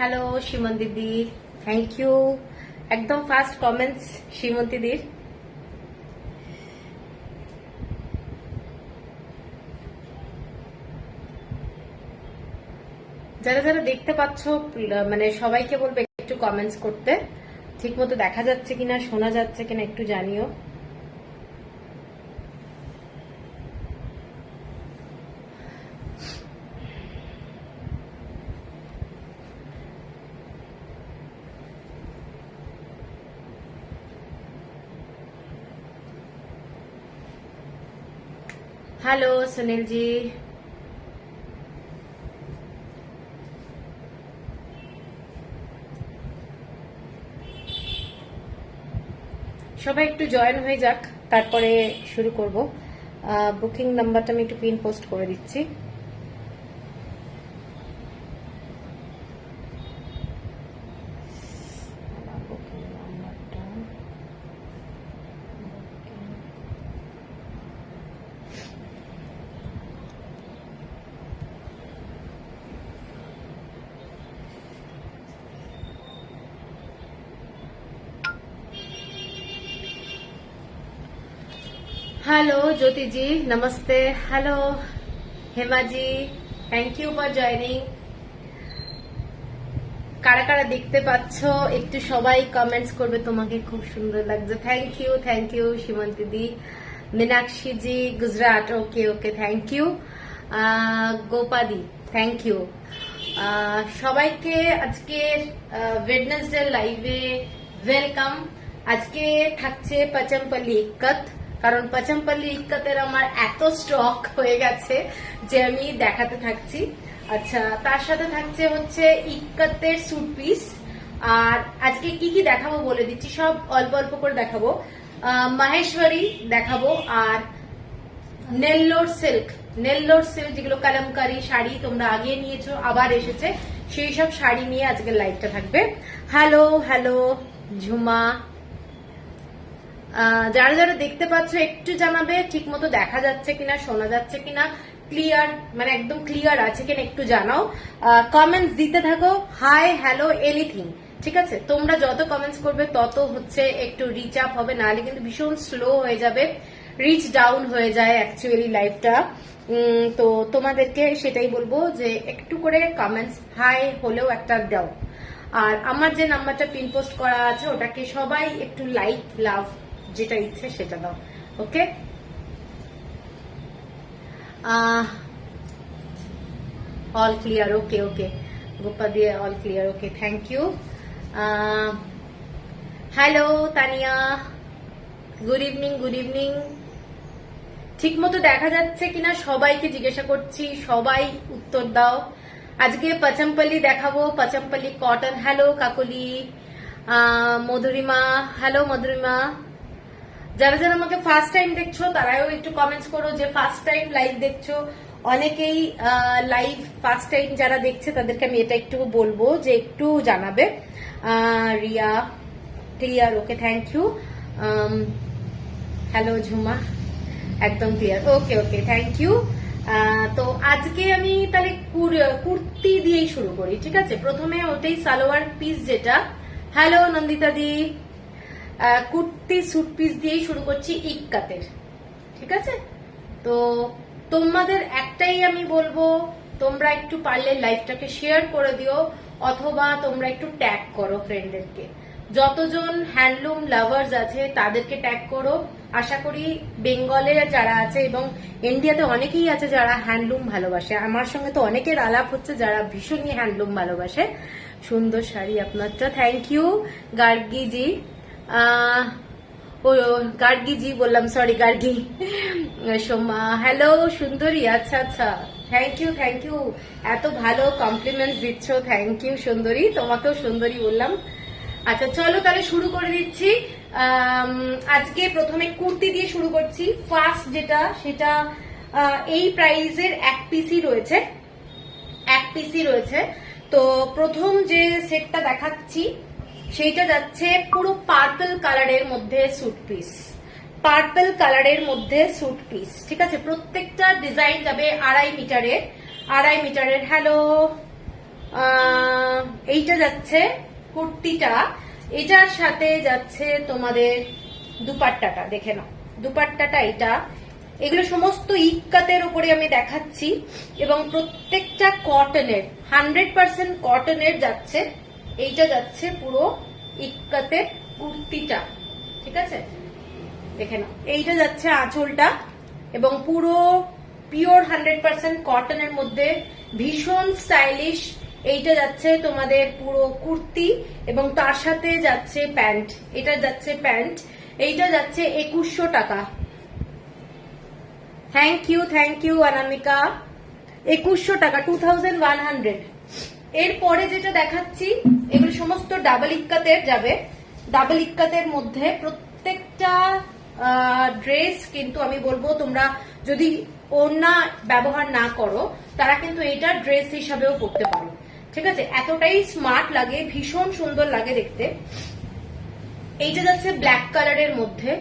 Hello Simon দিদি, thank you. একদম first comments Simon দিদির। যারা যারা দেখতে পাচ্ছ মানে সবাইকে বলবে একটু কমেন্টস করতে, ঠিক মতো দেখা যাচ্ছে কিনা শোনা যাচ্ছে কিনা একটু জানিও। হ্যালো সুনীল জি, সবাই একটু জয়েন হয়ে যাক, তারপরে শুরু করব। বুকিং নাম্বারটা আমি একটু পিন পোস্ট করে দিচ্ছি। हेलो ज्योति जी, नमस्ते। Hello Hema ji, thank you for joining. কারা কারা দেখতে পাচ্ছ একটু সবাই কমেন্টস করবে, তোমাকে খুব সুন্দর লাগছে। থ্যাংক ইউ সীমন্তী দি। Meenakshi ji Gujarat, okay okay, thank you. গোপাদি, থ্যাংক ইউ। সবাইকে আজকে ওয়েডনেসডে লাইভে ওয়েলকাম। আজকে থাকছে পচমপল্লি ইক্কত, কারণ পচমপল্লি ইক্কতের আমার এত স্টক হয়ে গেছে যে আমি দেখাতে থাকছি। আচ্ছা, তার সাথে থাকছে হচ্ছে ইক্কতের স্যুট পিস। আর আজকে কি কি দেখাবো বলে দিচ্ছি, সব অল্প অল্প করে দেখাবো। মাহেশ্বরী দেখাবো, আর নেল্লোর সিল্ক যেগুলো কালামকারী শাড়ি তোমরা আগে নিয়েছো আবার এসেছে, সেই সব শাড়ি নিয়ে আজকের লাইভটা থাকবে। হ্যালো হ্যালো ঝুমা, যারা যারা দেখতে পাচ্ছ একটু জানাবে ঠিক মতো দেখা যাচ্ছে কিনা শোনা যাচ্ছে কিনা, ক্লিয়ার মানে একদম ক্লিয়ার আছে কিনা একটু জানাও। কমেন্টস দিতে থাকো, হাই হ্যালো এনিথিং, ঠিক আছে? তোমরা যত কমেন্টস করবে তত হচ্ছে একটু রিচ আপ হবে, নাহলে কিন্তু ভীষণ স্লো হয়ে যাবে, রিচ ডাউন হয়ে যায় অ্যাকচুয়ালি লাইভটা। তো তোমাদেরকে সেটাই বলবো যে একটু করে কমেন্টস হাই হলেও একটা দাও। আর আমার যে নাম্বারটা পিন পোস্ট করা আছে ওটাকে সবাই একটু লাইক লাভ যেটা ইচ্ছে সেটা দাও, okay? All clear, okay okay Gopa দিয়ে all clear, okay, thank you. Hello Tania, good evening. ঠিক মতো দেখা যাচ্ছে কিনা সবাইকে জিজ্ঞাসা করছি, সবাই উত্তর দাও। আজকে পচমপল্লি দেখাবো, পচমপল্লি কটন। হ্যালো কাকলি। মধুরিমা, হ্যালো মধুরিমা। যারা যারা আমাকে ফার্স্ট টাইম দেখছো তারাও একটু কমেন্টস করো যে ফার্স্ট টাইম লাইভ দেখছো। অনেকেই লাইভ ফার্স্ট টাইম যারা দেখছে তাদেরকে আমি এটা একটু বলবো যে একটু জানাবে। Riya clear, okay, thank you. Hello Jhuma, একদম clear, okay okay, thank you. তো আজকে আমি তাহলে কুর্তি দিয়েই শুরু করি, ঠিক আছে? প্রথমে ওটাই সালোয়ার পিস যেটা। হ্যালো নন্দিতা দি, কুর্তি স্যুট পিস দিয়েই শুরু করছি ইক্কাতের, ঠিক আছে? তো তোমাদের একটাই আমি বলবো, তোমরা একটু পারলে লাইভটাকে শেয়ার করে দিও, অথবা তোমরা একটু ট্যাগ করো ফ্রেন্ডদেরকে। যতজন হ্যান্ডলুম লাভার্স আছে তাদেরকে ট্যাগ করো। আশা করি বেঙ্গলে যারা আছে এবং ইন্ডিয়াতে অনেকেই আছে যারা হ্যান্ডলুম ভালোবাসে। আমার সঙ্গে তো অনেকের আলাপ হচ্ছে যারা ভীষণই হ্যান্ডলুম ভালোবাসে। সুন্দর শাড়ি আপনারটা, থ্যাংক ইউ গার্গি জি। গার্গি জি বললাম, সরি গার্গি। সোমা, হ্যালো সুন্দরী, আচ্ছা আচ্ছা, থ্যাংক ইউ। এত ভালো কমপ্লিমেন্টস দিচ্ছ, থ্যাংক ইউ সুন্দরী, তোমাকেও সুন্দরী বললাম। আচ্ছা চলো তাহলে শুরু করে দিচ্ছি। আজকে প্রথমে কুর্তি দিয়ে শুরু করছি। ফার্স্ট যেটা সেটা এই প্রাইজের এক পিসই রয়েছে। তো প্রথম যে সেটটা দেখাচ্ছি সেইটা যাচ্ছে পুরো পার্পল কালারের মধ্যে স্যুট পিস, ঠিক আছে? প্রত্যেকটা ডিজাইন যাবে 2.5 মিটারের। হ্যালো এইটা যাচ্ছে কুর্তিটা, এটার সাথে যাচ্ছে তোমাদের দুপাট্টাটা, দেখে নাও দুপাট্টাটা এটা। এগুলো সমস্ত ইক্কাতের উপরে আমি দেখাচ্ছি এবং প্রত্যেকটা কটনের 100% কটনের যাচ্ছে। এইটা যাচ্ছে পুরো ইক্কাতের কুর্তিটা, ঠিক আছে, দেখে নাও। এইটা যাচ্ছে আঁচলটা এবং পুরো পিওর 100% কটনের মধ্যে ভীষণ স্টাইলিশ। এইটা যাচ্ছে তোমাদের পুরো কুর্তি এবং তার সাথে যাচ্ছে প্যান্ট, এটা যাচ্ছে প্যান্ট। এইটা যাচ্ছে 2100 টাকা। থ্যাংক ইউ অনামিকা। 2100 টাকা, 2100। এরপরে যেটা দেখাচ্ছি এগুলো সমস্ত ডাবল ইক্কাতের যাবে। ডাবল ইক্কাতের মধ্যে প্রত্যেকটা ড্রেস কিন্তু আমি বলবো তোমরা যদি ওড়না ব্যবহার না করো তারা কিন্তু এটা ড্রেস হিসাবেও পরতে পারো, ঠিক আছে, এতটাই স্মার্ট লাগে, ভীষণ সুন্দর লাগে দেখতে। এইটা যাচ্ছে ব্ল্যাক কালারের মধ্যে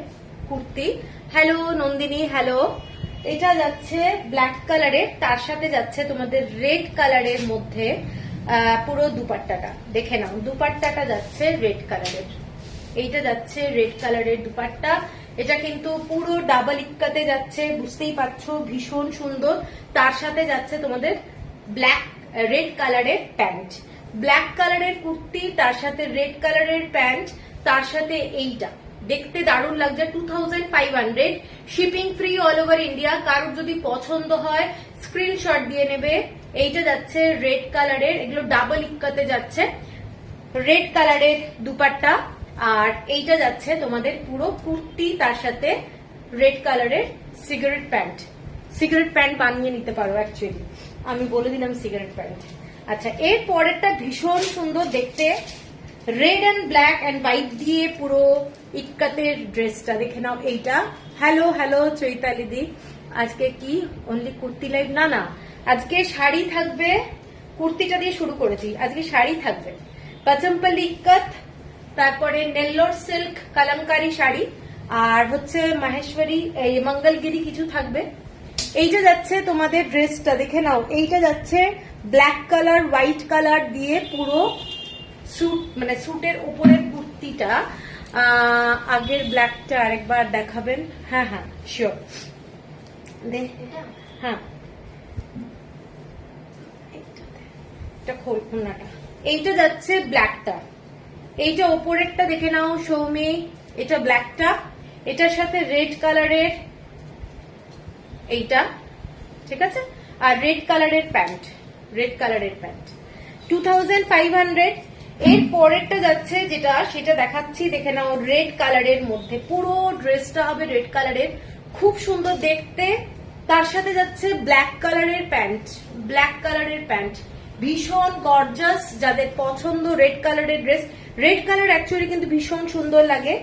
কুর্তি। Hello Nandini, hello. এটা যাচ্ছে ব্ল্যাক কালারের, তার সাথে যাচ্ছে তোমাদের রেড কালারের মধ্যে পুরো দুপাট্টাটা, দেখে নাও দুপাট্টাটা যাচ্ছে রেড কালারের। এইটা যাচ্ছে রেড কালারের দুপাট্টা। এটা কিন্তু পুরো ডাবল ইক্কাতে যাচ্ছে, বুঝতেই পারছো, ভীষণ সুন্দর। তার সাথে যাচ্ছে তোমাদের রেড কালারের প্যান্ট, ব্ল্যাক কালারের কুর্তি, তার সাথে রেড কালারের প্যান্ট, তার সাথে এইটা দেখতে দারুণ লাগছে। 2500, shipping free all over India. কারোর যদি পছন্দ হয় স্ক্রিনশট দিয়ে নেবে। এইটা যাচ্ছে রেড কালারের, এগুলো ডাবল ইক্কাতে যাচ্ছে, রেড কালারের দুপাট্টা। আর এইটা যাচ্ছে তোমাদের পুরো কুর্তি, তার সাথে রেড কালারের সিগারেট প্যান্ট বানিয়ে নিতে পারো। অ্যাকচুয়ালি আমি বলে দিলাম সিগারেট প্যান্ট। আচ্ছা, এর পরেরটা ভীষণ সুন্দর দেখতে, red and black and white দিয়ে পুরো ইক্কাতের ড্রেসটা, দেখে নাও এইটা। হ্যালো চৈতালি দি, আজকে কি অনলি কুর্তি লাইভ? না, আজকে শাড়ি থাকবে। কুর্তিটা দিয়ে শুরু করেছি, আজকে শাড়ি থাকবে। পাচম্পল্লি ইক্কাত, তারপরে নেল্লোর সিল্ক কালামকারী শাড়ি, আর হচ্ছে মাহেশ্বরী মঙ্গলগিরি কিছু থাকবে। এইটা যাচ্ছে তোমাদের ড্রেসটা, দেখে নাও। এইটা যাচ্ছে ব্ল্যাক কালার হোয়াইট কালার দিয়ে পুরো স্যুট, মানে স্যুটের উপরের কুর্তিটা। আগের ব্ল্যাকটা আরেকবার দেখাবেন? হ্যাঁ শিওর। হ্যাঁ, এটা খোল খুলনাটা। এইটা যাচ্ছে ব্ল্যাকটা, এইটা ওপরেরটা দেখে নাও সৌমি, এটা ব্ল্যাকটা, এটার সাথে রেড কালারের এইটা, ঠিক আছে, আর রেড কালারের প্যান্ট 2500। এর পরেরটা যাচ্ছে যেটা, সেটা দেখাচ্ছি, দেখে নাও, রেড কালারের মধ্যে পুরো ড্রেসটা হবে রেড কালারের, খুব সুন্দর দেখতে। তার সাথে যাচ্ছে ব্ল্যাক কালারের প্যান্ট, ভীষণ গর্জাস। যাদের পছন্দ রেড কালারের ড্রেস, রেড কালার অ্যাকচুয়ালি কিন্তু ভীষণ সুন্দর লাগে।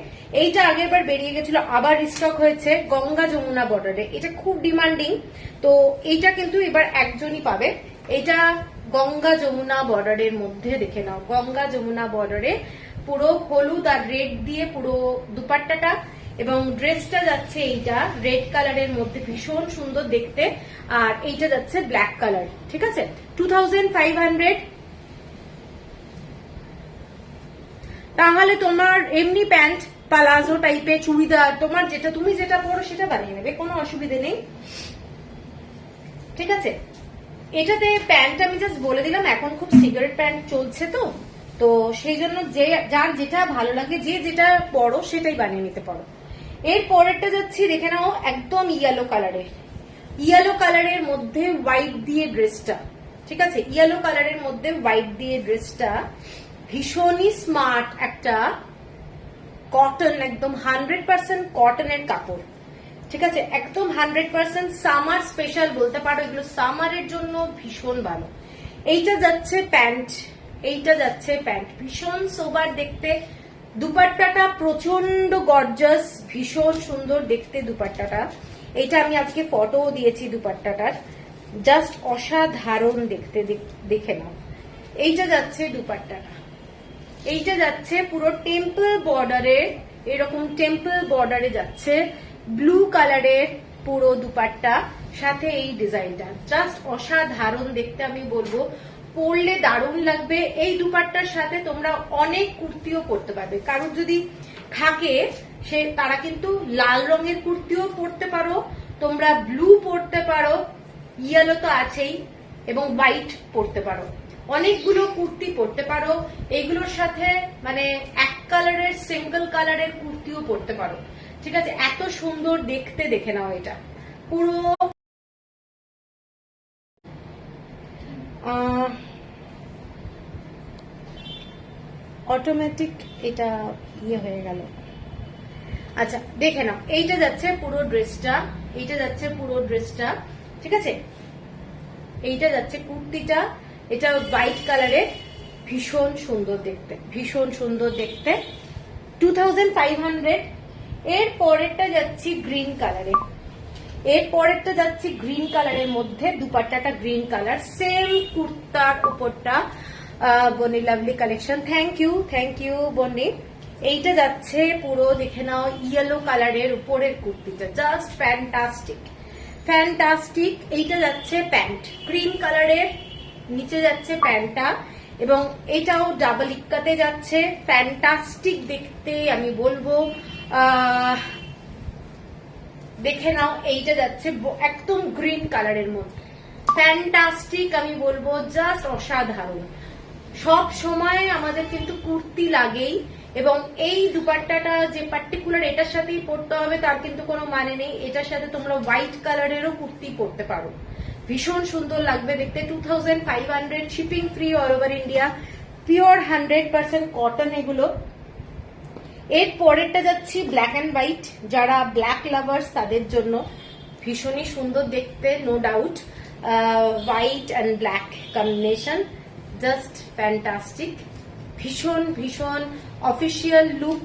এইটা আগের বার বেরিয়ে গেছিল, আবার রিস্টক হয়েছে গঙ্গা যমুনা বর্ডারে, এটা খুব ডিমান্ডিং। তো এইটা কিন্তু এবার একজনই পাবে। এটা গঙ্গা যমুনা বর্ডারের মধ্যে, দেখে নাও, গঙ্গা যমুনা বর্ডারে পুরো হলুদ আর রেড দিয়ে পুরো দুপাট্টাটা, এবং ড্রেসটা যাচ্ছে এইটা রেড কালারের মধ্যে, ভীষণ সুন্দর দেখতে। আর এইটা যাচ্ছে ব্ল্যাক কালার, ঠিক আছে, 2500। তাহলে তোমার এমনি প্যান্ট, পালাজো টাইপের, চুড়িদার, তোমার যেটা, তুমি যেটা পরো সেটা বানিয়ে নেবে, কোনো অসুবিধে নেই, ঠিক আছে। এটাতে প্যান্ট আমি জাস্ট বলে দিলাম, এখন খুব সিগারেট প্যান্ট চলছে, তো সেই জন্য যার যেটা ভালো লাগে, যে যেটা পরো সেটাই বানিয়ে নিতে পারো। এর পরেরটা যাচ্ছি, দেখে নাও, একদম ইয়েলো কালারের মধ্যে হোয়াইট দিয়ে ড্রেসটা, ঠিক আছে, ইয়েলো কালারের মধ্যে হোয়াইট দিয়ে ড্রেসটা, ভীষণই স্মার্ট একটা কটন, একদম 100% কটনের কাপড়, ঠিক আছে, একদম 100% সামার স্পেশাল বলতে পারো, এগুলো সামারের জন্য ভীষণ ভালো। এইটা যাচ্ছে প্যান্ট, ভীষণ সোবার দেখতে। দুপাট্টাটা প্রচন্ড গর্জাস, ভীষণ সুন্দর দেখতে দুপাট্টাটা। এটা আমি আজকে ফটো দিয়েছি দুপাট্টাটার, জাস্ট অসাধারণ দেখতে, দেখে নাও। এইটা যাচ্ছে দুপাট্টাটা, এইটা যাচ্ছে পুরো টেম্পল বর্ডারে, এরকম টেম্পল বর্ডারে যাচ্ছে, ব্লু কালারের পুরো দুপাট্টা, সাথে এই ডিজাইনটা জাস্ট অসাধারণ দেখতে, আমি বলবো পরলে দারুণ লাগবে। এই দুপাট্টার সাথে তোমরা অনেক কুর্তিও পরতে পারবে। কারোর যদি থাকে সে তারা কিন্তু লাল রঙের কুর্তিও পরতে পারো, তোমরা ব্লু পরতে পারো, ইয়েলো তো আছেই, এবং হোয়াইট পরতে পারো। অনেকগুলো কুর্তি পরতে পারো। এইগুলোর সাথে মানে এক কালারের সিঙ্গেল কালারের কুর্তিও পরতে পারো। ঠিক আছে, এত সুন্দর দেখতে। দেখে নাও, এটা পুরো অটোমেটিক এটা ইয়ে হয়ে গেল। আচ্ছা দেখে নাও, এইটা যাচ্ছে পুরো ড্রেসটা, এইটা যাচ্ছে পুরো ড্রেসটা। ঠিক আছে, এইটা যাচ্ছে কুর্তিটা, এটা হোয়াইট কালারের, ভীষণ সুন্দর দেখতে, ভীষণ সুন্দর দেখতে। 2500। এর পরেরটা যাচ্ছি গ্রিন কালারে, এর পরেরটা যাচ্ছি গ্রিন কালারের মধ্যে, দুপাট্টাটা গ্রিন কালার, সেম কুর্তার উপরটা বনি লাভলি কালেকশন। থ্যাংক ইউ বনি। এইটা যাচ্ছে পুরো দেখে নাও ইয়েলো কালারের উপরের কুর্তিটা, জাস্ট ফ্যান্টাস্টিক ফ্যান্টাস্টিক। এইটা যাচ্ছে প্যান্ট ক্রিম কালারের, নিচে যাচ্ছে প্যান্টটা, এবং এটাও ডাবল ইক্কাতে যাচ্ছে, ফ্যান্টাস্টিক দেখতে আমি বলবো। দেখে নাও, এইটা যাচ্ছে একদম গ্রিন কালারের মধ্যে, ফ্যান্টাস্টিক আমি বলবো, জাস্ট অসাধারণ। সব সময় আমাদের কিন্তু কুর্তি লাগেই, এবং এই দুপাট্টাটা যে পার্টিকুলার এটার সাথেই পরতে হবে তার কিন্তু কোনো মানে নেই। এটার সাথে তোমরা হোয়াইট কালারেরও কুর্তি পরতে পারো, ভীষণ সুন্দর লাগবে দেখতে। 2500, shipping free all over India, pure 100% cotton এগুলো। এর পরেরটা যাচ্ছি ব্ল্যাক অ্যান্ড হোয়াইট, যারা ব্ল্যাক লাভার্স তাদের জন্য ভীষণই সুন্দর দেখতে, no doubt. White and black combination, just fantastic, ভীষণ ভীষণ অফিসিয়াল লুক,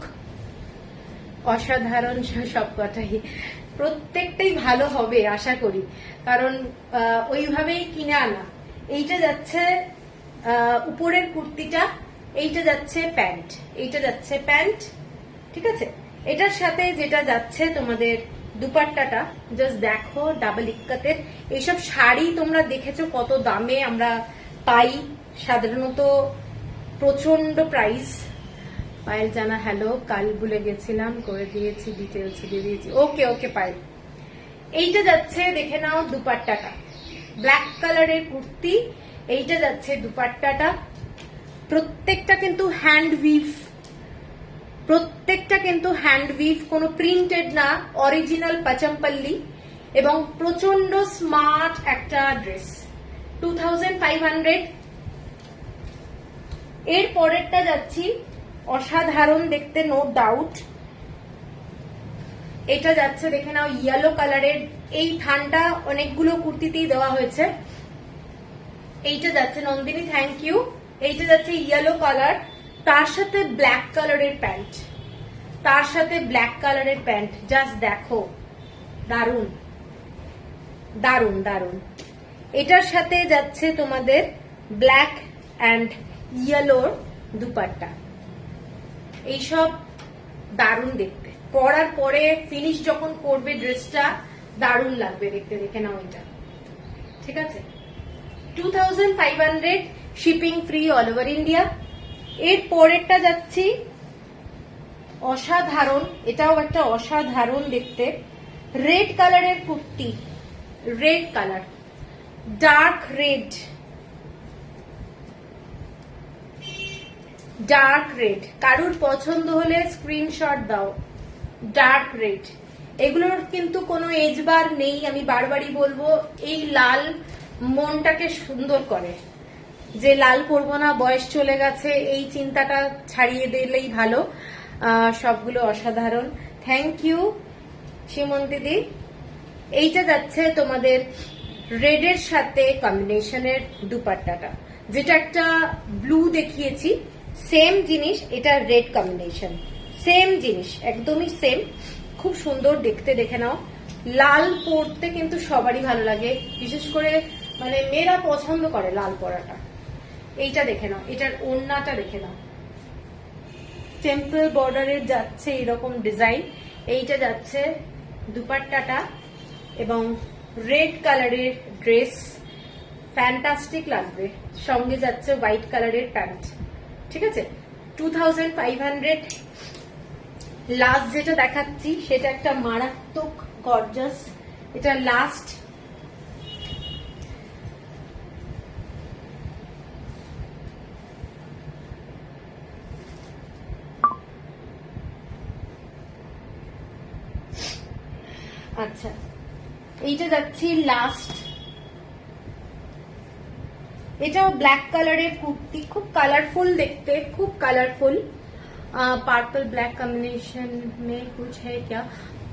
অসাধারণ। সব কথাই প্রত্যেকটাই ভালো হবে আশা করি, কারণ ওইভাবেই কিনে আনা। এইটা যাচ্ছে উপরের কুর্তিটা, এইটা যাচ্ছে প্যান্ট, এইটা যাচ্ছে প্যান্ট। ঠিক আছে, এটার সাথে যেটা যাচ্ছে তোমাদের দুপাট্টাটা, জাস্ট দেখো ডাবল ইক্কাতের। এইসব শাড়ি তোমরা দেখেছো কত দামে আমরা পাই, সাধারণত প্রচন্ড প্রাইস। পায়েল জানা হ্যালো, কাল ভুলে গেছিলাম, করে দিয়েছি, ডিটেলস দিয়ে দিয়েছি। ওকে ওকে পায়েল। এইটা যাচ্ছে দেখে নাও দুপাট্টাটা, ব্ল্যাক কালারের কুর্তি, এইটা যাচ্ছে দুপাট্টাটা। প্রত্যেকটা কিন্তু হ্যান্ড উইভ, প্রত্যেকটা কিন্তু হ্যান্ড উইভ, কোনো প্রিন্টেড না, অরিজিনাল পাচমপল্লি, এবং প্রচন্ড স্মার্ট একটা ড্রেস। 2500। এর পরেরটা যাচ্ছি অসাধারণ দেখতে, নো ডাউট। এটা যাচ্ছে দেখে নাও ইয়েলো কালারের, এই থানটা অনেকগুলো কুর্তিতেই দেওয়া হয়েছে। এইটা যাচ্ছে নন্দিনী, থ্যাংক ইউ। এইটা যাচ্ছে ইয়েলো কালার, তার সাথে ব্ল্যাক কালারের প্যান্ট, তার সাথে ব্ল্যাক কালারের প্যান্ট, জাস্ট দেখো, দারুন দারুন দারুন। এটার সাথে যাচ্ছে তোমাদের ব্ল্যাক অ্যান্ড ইয়েলোর দুপাট্টা। এইসব দারুণ দেখতে, পরার পরে ফিনিশ যখন করবে ড্রেসটা দারুণ লাগবে দেখতে। দেখে নাও এটা, ঠিক আছে। 2500, shipping free all over India. এর পরেরটা যাচ্ছি অসাধারণ, এটাও একটা অসাধারণ দেখতে, রেড কালারের kurti, red colour, dark red, dark red. কারুর পছন্দ হলে স্ক্রিনশট দাও। ডার্ক রেড, এগুলোর কিন্তু কোনো এজ বার নেই, আমি বারবারই বলবো। এই লাল মনটাকে সুন্দর করে, যে লাল পরবো না, বয়স চলে গেছে, এই চিন্তাটা ছাড়িয়ে দিলেই ভালো। সবগুলো অসাধারণ, থ্যাংক ইউ সীমন্তিদি। এইটা যাচ্ছে তোমাদের রেডের সাথে কম্বিনেশনের দুপাট্টাটা, যেটা একটা ব্লু দেখিয়েছি, সেম জিনিস, এটা রেড কম্বিনেশন, সেম জিনিস, একদমই সেম, খুব সুন্দর দেখতে। দেখে নাও, লাল পরতে কিন্তু সবারই ভালো লাগে, বিশেষ করে মানে মেয়েরা পছন্দ করে লাল পরাটা। এইটা দেখে নাও, এটার ওড়নাটা দেখে নাও, টেম্পল বর্ডারের যাচ্ছে এরকম ডিজাইন। এইটা যাচ্ছে দুপাট্টাটা, এবং রেড কালারের ড্রেস, ফ্যান্টাস্টিক লাগবে, সঙ্গে যাচ্ছে হোয়াইট কালারের প্যান্ট। ঠিক আছে, 2500। লাস্ট যেটা দেখাচ্ছি সেটা একটা মারাত্মক গর্জাস, এটা লাস্ট। আচ্ছা, এইটা যাচ্ছি লাস্ট। এটাও ব্ল্যাক কালারের কুর্তি, খুব কালারফুল দেখতে, খুব কালারফुल। पर्पल ब्लैक कॉम्बिनेशन में कुछ है क्या?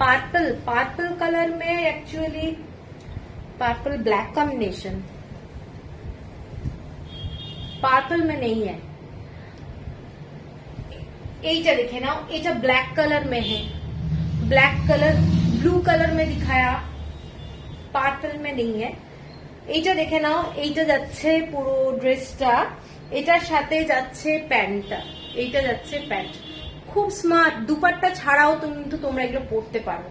पर्पल पर्पल कलर में actually purple black combination purple में नहीं है। এইটা দেখে নাও, এটা ব্ল্যাক কালার में है, ব্ল্যাক কালার ব্লু কালার में दिखाया, पर्पल में नहीं है। এইটা দেখে নাও, এইটা যাচ্ছে পুরো ড্রেসটা, এটার সাথে যাচ্ছে প্যান্টটা, এইটা যাচ্ছে প্যান্ট। খুব স্মার্ট, দুপাট্টা ছাড়াও কিন্তু তোমরা এগুলো পরতে পারো।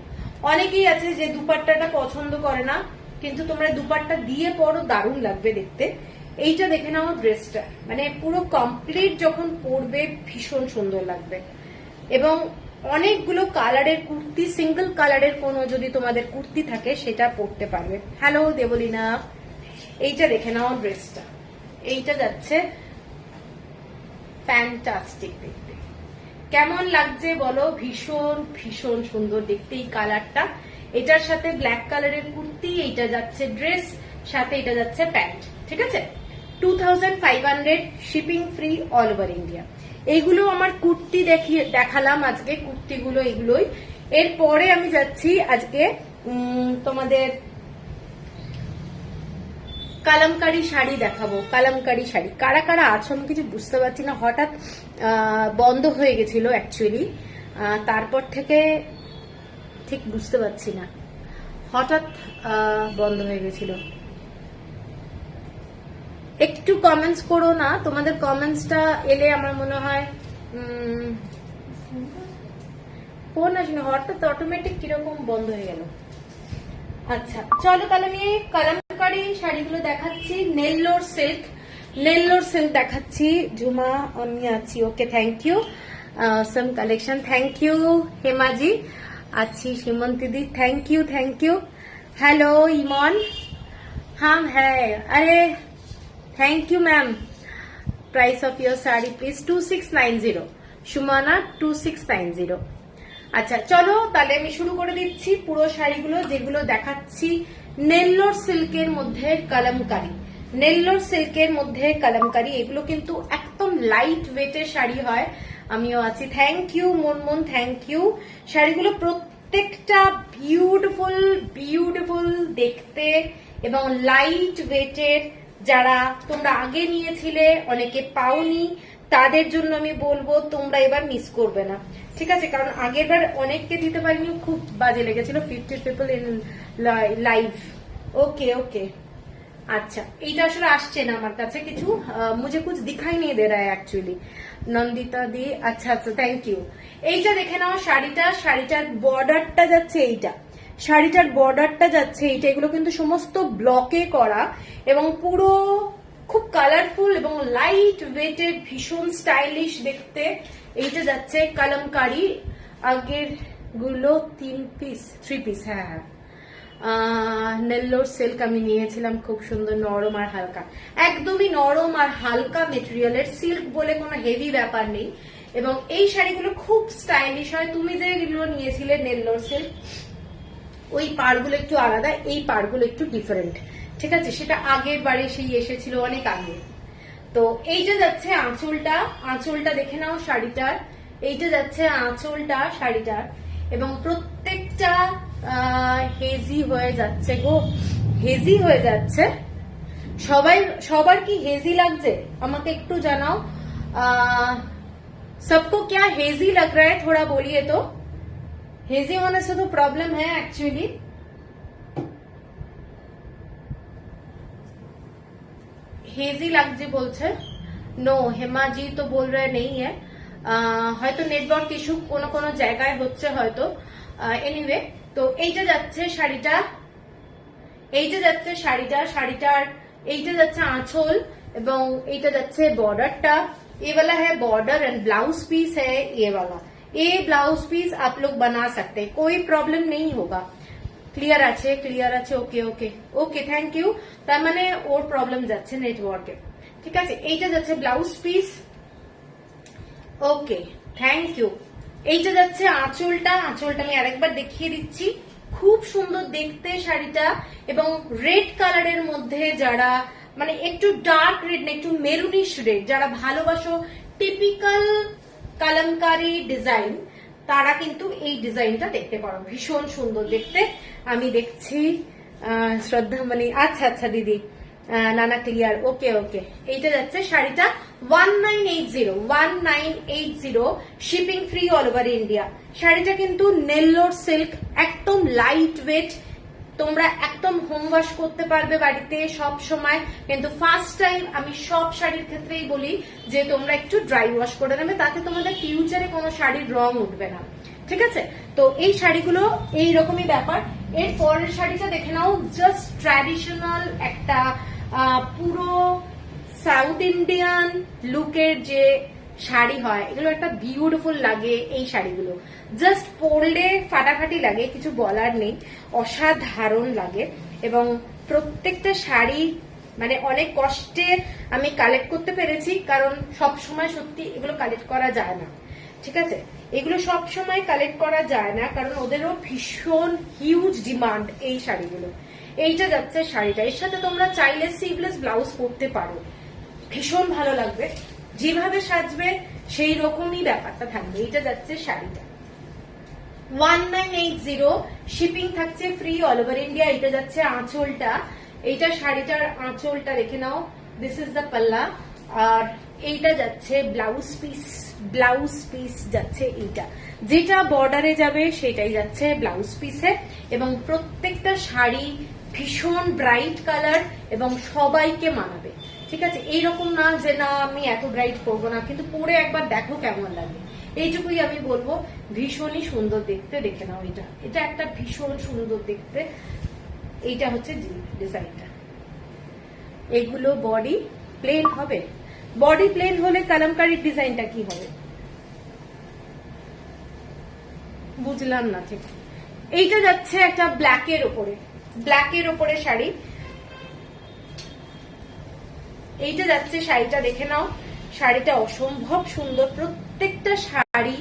অনেকেই আছে যে দুপাট্টাটা পছন্দ করে না, কিন্তু তোমরা দুপাট্টা দিয়ে পরো, দারুণ লাগবে দেখতে। এইটা দেখে নাও ড্রেসটা, মানে পুরো কমপ্লিট যখন পরবে ভীষণ সুন্দর লাগবে। এবং অনেকগুলো কালারের কুর্তি, সিঙ্গেল কালারের কোনো যদি তোমাদের কুর্তি থাকে সেটা পরতে পারবে। হ্যালো দেবলীনা, এইটা দেখে নাও ড্রেসটা, এইটা যাচ্ছে ফ্যান্টাস্টিক দেখতে। কেমন লাগছে বলো? ভীষণ ভীষণ সুন্দর দেখতে এই কালারটা। এটার সাথে ব্ল্যাক কালারের কুর্তি, এইটা যাচ্ছে ড্রেস, সাথে এটা যাচ্ছে প্যান্ট। ঠিক আছে, 2500, shipping free all over India. এইগুলো আমার কুর্তি দেখালাম আজকে, কুর্তিগুলো এগুলোই। এরপরে আমি যাচ্ছি আজকে তোমাদের কালামকারী শাড়ি দেখাবো। কালামকারী শাড়ি কারা কারা আছো আমি কিছু বুঝতে পারছি না, হঠাৎ বন্ধ হয়ে গেছিল অ্যাকচুয়ালি, তারপর থেকে ঠিক বুঝতে পারছি না, হঠাৎ বন্ধ হয়ে গেছিল। একটু কমেন্টস করো না, তোমাদের কমেন্টসটা এলে আমার মনে হয় ফোন আসলে হঠাৎ অটোমেটিক কিরকম বন্ধ হয়ে গেল। আচ্ছা চলো তাহলে আমি কালামকারী শাড়িগুলো দেখাচ্ছি। নেল্লোর সিল্ক, নেল্লোর সিল্ক দেখাচ্ছি। ঝুমা আমি আছি, okay thank you. Some collection, thank you Hemaji. আছি সীমন্ত দি, thank you thank you. Hello Imon, हाँ है, अरे thank you ma'am. Price of your sari please 2690, Sumona 2690। আচ্ছা চলো তাহলে আমি শুরু করে দিচ্ছি পুরো শাড়িগুলো যেগুলো দেখাচ্ছি। নেল্লোর সিল্কের মধ্যে কালামকারী, নেল্লোর সিল্কের মধ্যে কালামকারী, এগুলো কিন্তু একদম লাইট ওয়েটের শাড়ি হয়। আমিও আছি, থ্যাংক ইউ মনমন, থ্যাংক ইউ। শাড়িগুলো প্রত্যেকটা বিউটিফুল বিউটিফুল দেখতে এবং লাইট ওয়েটের। যারা তোমরা আগে নিয়েছিলে অনেকে পাওনি, তাদের জন্য আমি বলবো তোমরা এবার মিস করবে না। ঠিক আছে, কারণ আগেরবার অনেককে দিতে পারিনি, খুব বাজে লেগেছিল। 50 পিপল ইন লাইভ। ওকে ওকে, আচ্ছা এইটা আসলে আসছে না আমার কাছে কিছু, মুঝে কুছ দিখাই নেই দে রা অ্যাকচুয়ালি। নন্দিতা দি, আচ্ছা আচ্ছা থ্যাংক ইউ। এইটা দেখে নাও শাড়িটা, শাড়িটার বর্ডারটা যাচ্ছে এইটা, শাড়িটার বর্ডারটা যাচ্ছে এইটা। এগুলো কিন্তু সমস্ত ব্লকে করা এবং পুরো খুব কালারফুল এবং লাইট ওয়েটেড, ভীষণ স্টাইলিশ দেখতে। এইটা যাচ্ছে কালামকারী। আগের গুলো 3 পিস 3 পিস, হ্যাঁ হ্যাঁ। নেল্লোর সিল্ক আমি নিয়েছিলাম, খুব সুন্দর নরম আর হালকা, একদমই নরম আর হালকা মেটেরিয়ালের। সিল্ক বলে কোনো হেভি ব্যাপার নেই এবং এই শাড়িগুলো খুব স্টাইলিশ হয়। তুমি যেগুলো নিয়েছিলে নেল্লোর সিল্ক, ওই পাড়গুলো একটু আলাদা, এই পাড়গুলো একটু ডিফারেন্ট। ঠিক আছে, সেটা আগের বারে সেই এসেছিল অনেক আগে। তো এইটা যাচ্ছে আঁচলটা, আঁচলটা দেখে নাও শাড়িটার। এইটা যাচ্ছে আঁচলটা শাড়িটার এবং প্রত্যেকটা হেজি হয়ে যাচ্ছে গো, হেজি হয়ে যাচ্ছে। সবার কি হেজি লাগছে আমাকে একটু জানাও। सबको क्या हेजी लग रहा है थोड़ा बोलिए तो। हेजी होने से तो प्रॉब्लम है एक्चुअली। हेजी লাগছে বলছে, নো হেমাজি তো बोल रहे नहीं है, হয়তো নেটওয়ার্ক ইস্যু কোন কোন জায়গায় হচ্ছে হয়তো। এনিওয়ে, তো এইটা যাচ্ছে শাড়িটা, এইটা যাচ্ছে শাড়িটা। শাড়িটার এইটা যাচ্ছে आंचल এবং এইটা যাচ্ছে बॉर्डरটা। ये वाला है बॉर्डर एंड ब्लाउज पीस है ये वाला। ये ब्लाउज पीस आप लोग बना सकते हैं, कोई प्रॉब्लम नहीं होगा। ক্লিয়ার আছে, ক্লিয়ার আছে, okay okay okay, thank you. তার মানে ওর প্রবলেম যাচ্ছে নেটওয়ার্কে, ঠিক আছে। এইটা যাচ্ছে blouse piece, okay thank you. এইটা যাচ্ছে আঁচলটা, আঁচলটা আমি আরেকবার দেখিয়ে দিচ্ছি, খুব সুন্দর দেখতে শাড়িটা। এবং রেড কালারের মধ্যে যারা মানে একটু ডার্ক রেড না একটু মেরুনিশ রেড যারা ভালোবাসো টিপিক্যাল কালামকারী ডিজাইন, তারা কিন্তু এই ডিজাইনটা দেখতে পারো, ভীষণ সুন্দর দেখতে। আমি দেখছি শ্রদ্ধামণি, আচ্ছা আচ্ছা দিদি, নানা ক্লিয়ার, ওকে ওকে। এইটা যাচ্ছে শাড়িটা 1980 shipping free all over India. শাড়িটা কিন্তু নেল্লোর সিল্ক, একদম লাইট ওয়েট, তোমরা একদম হোম ওয়াশ করতে পারবে বাড়িতে সব সময়। কিন্তু ফার্স্ট টাইম আমি সব শাড়ির ক্ষেত্রেই বলি যে তোমরা একটু ড্রাই ওয়াশ করে নেবে, তাতে তোমাদের ফিউচারে কোনো শাড়ির রং উঠবে না, ঠিক আছে। তো এই শাড়িগুলো এইরকমই ব্যাপার। এর পরের শাড়িটা দেখে নাও, জাস্ট ট্র্যাডিশনাল একটা পুরো সাউথ ইন্ডিয়ান লুকের যে শাড়ি হয়, এগুলো একটা বিউটিফুল লাগে। এই শাড়িগুলো জাস্ট পরলে ফাটাফাটি লাগে, কিছু বলার নেই, অসাধারণ লাগে। এবং প্রত্যেকটা শাড়ি মানে অনেক কষ্টে আমি কালেক্ট করতে পেরেছি, কারণ সব সময় সত্যি এগুলো কালেক্ট করা যায় না, ঠিক আছে। এগুলো সব সময় কালেক্ট করা যায় না, কারণ ওদেরও ভীষণ হিউজ ডিমান্ড এই শাড়িগুলো। এইটা যাচ্ছে শাড়িটা, এর সাথে তোমরা চাইলে সিভলেস ব্লাউজ পরতে পারো, ভীষণ ভালো লাগবে। যেভাবে সাজবে সেই রকমই ব্যাপারটা থাকবে। এইটা যাচ্ছে শাড়িটা 1980, শিপিং থাকছে ফ্রি অল ওভার ইন্ডিয়া। এটা যাচ্ছে আঁচলটা, এইটা শাড়িটার আঁচলটা দেখে নাও, দিস ইজ দ্য পাল্লা। আর এইটা যাচ্ছে ব্লাউজ পিস, ব্লাউজ পিস যাচ্ছে এইটা, যেটা বর্ডারে যাবে সেটাই যাচ্ছে ব্লাউজ পিসে। এবং প্রত্যেকটা শাড়ি ভীষণ ব্রাইট কালার এবং সবাইকে মানাবে, ঠিক আছে। এইরকম না যে না আমি এত ব্রাইট করবো না, কিন্তু পরে একবার দেখো কেমন লাগে, এইটুকুই আমি বলবো। ভীষণই সুন্দর দেখতে, দেখে নাও এটা, এটা একটা ভীষণ সুন্দর দেখতে। এইটা হচ্ছে ডিজাইনটা। এগুলো বডি প্লেন হবে, বডি প্লেন হলে কালামকারীর ডিজাইনটা কি হবে বুঝলাম না ঠিক। এইটা যাচ্ছে একটা ব্ল্যাকের ওপরে, ব্ল্যাকের ওপরে শাড়ি। এইটা যাচ্ছে শাড়িটা, দেখে নাও, শাড়িটা অসম্ভব সুন্দর। প্রত্যেকটা শাড়ি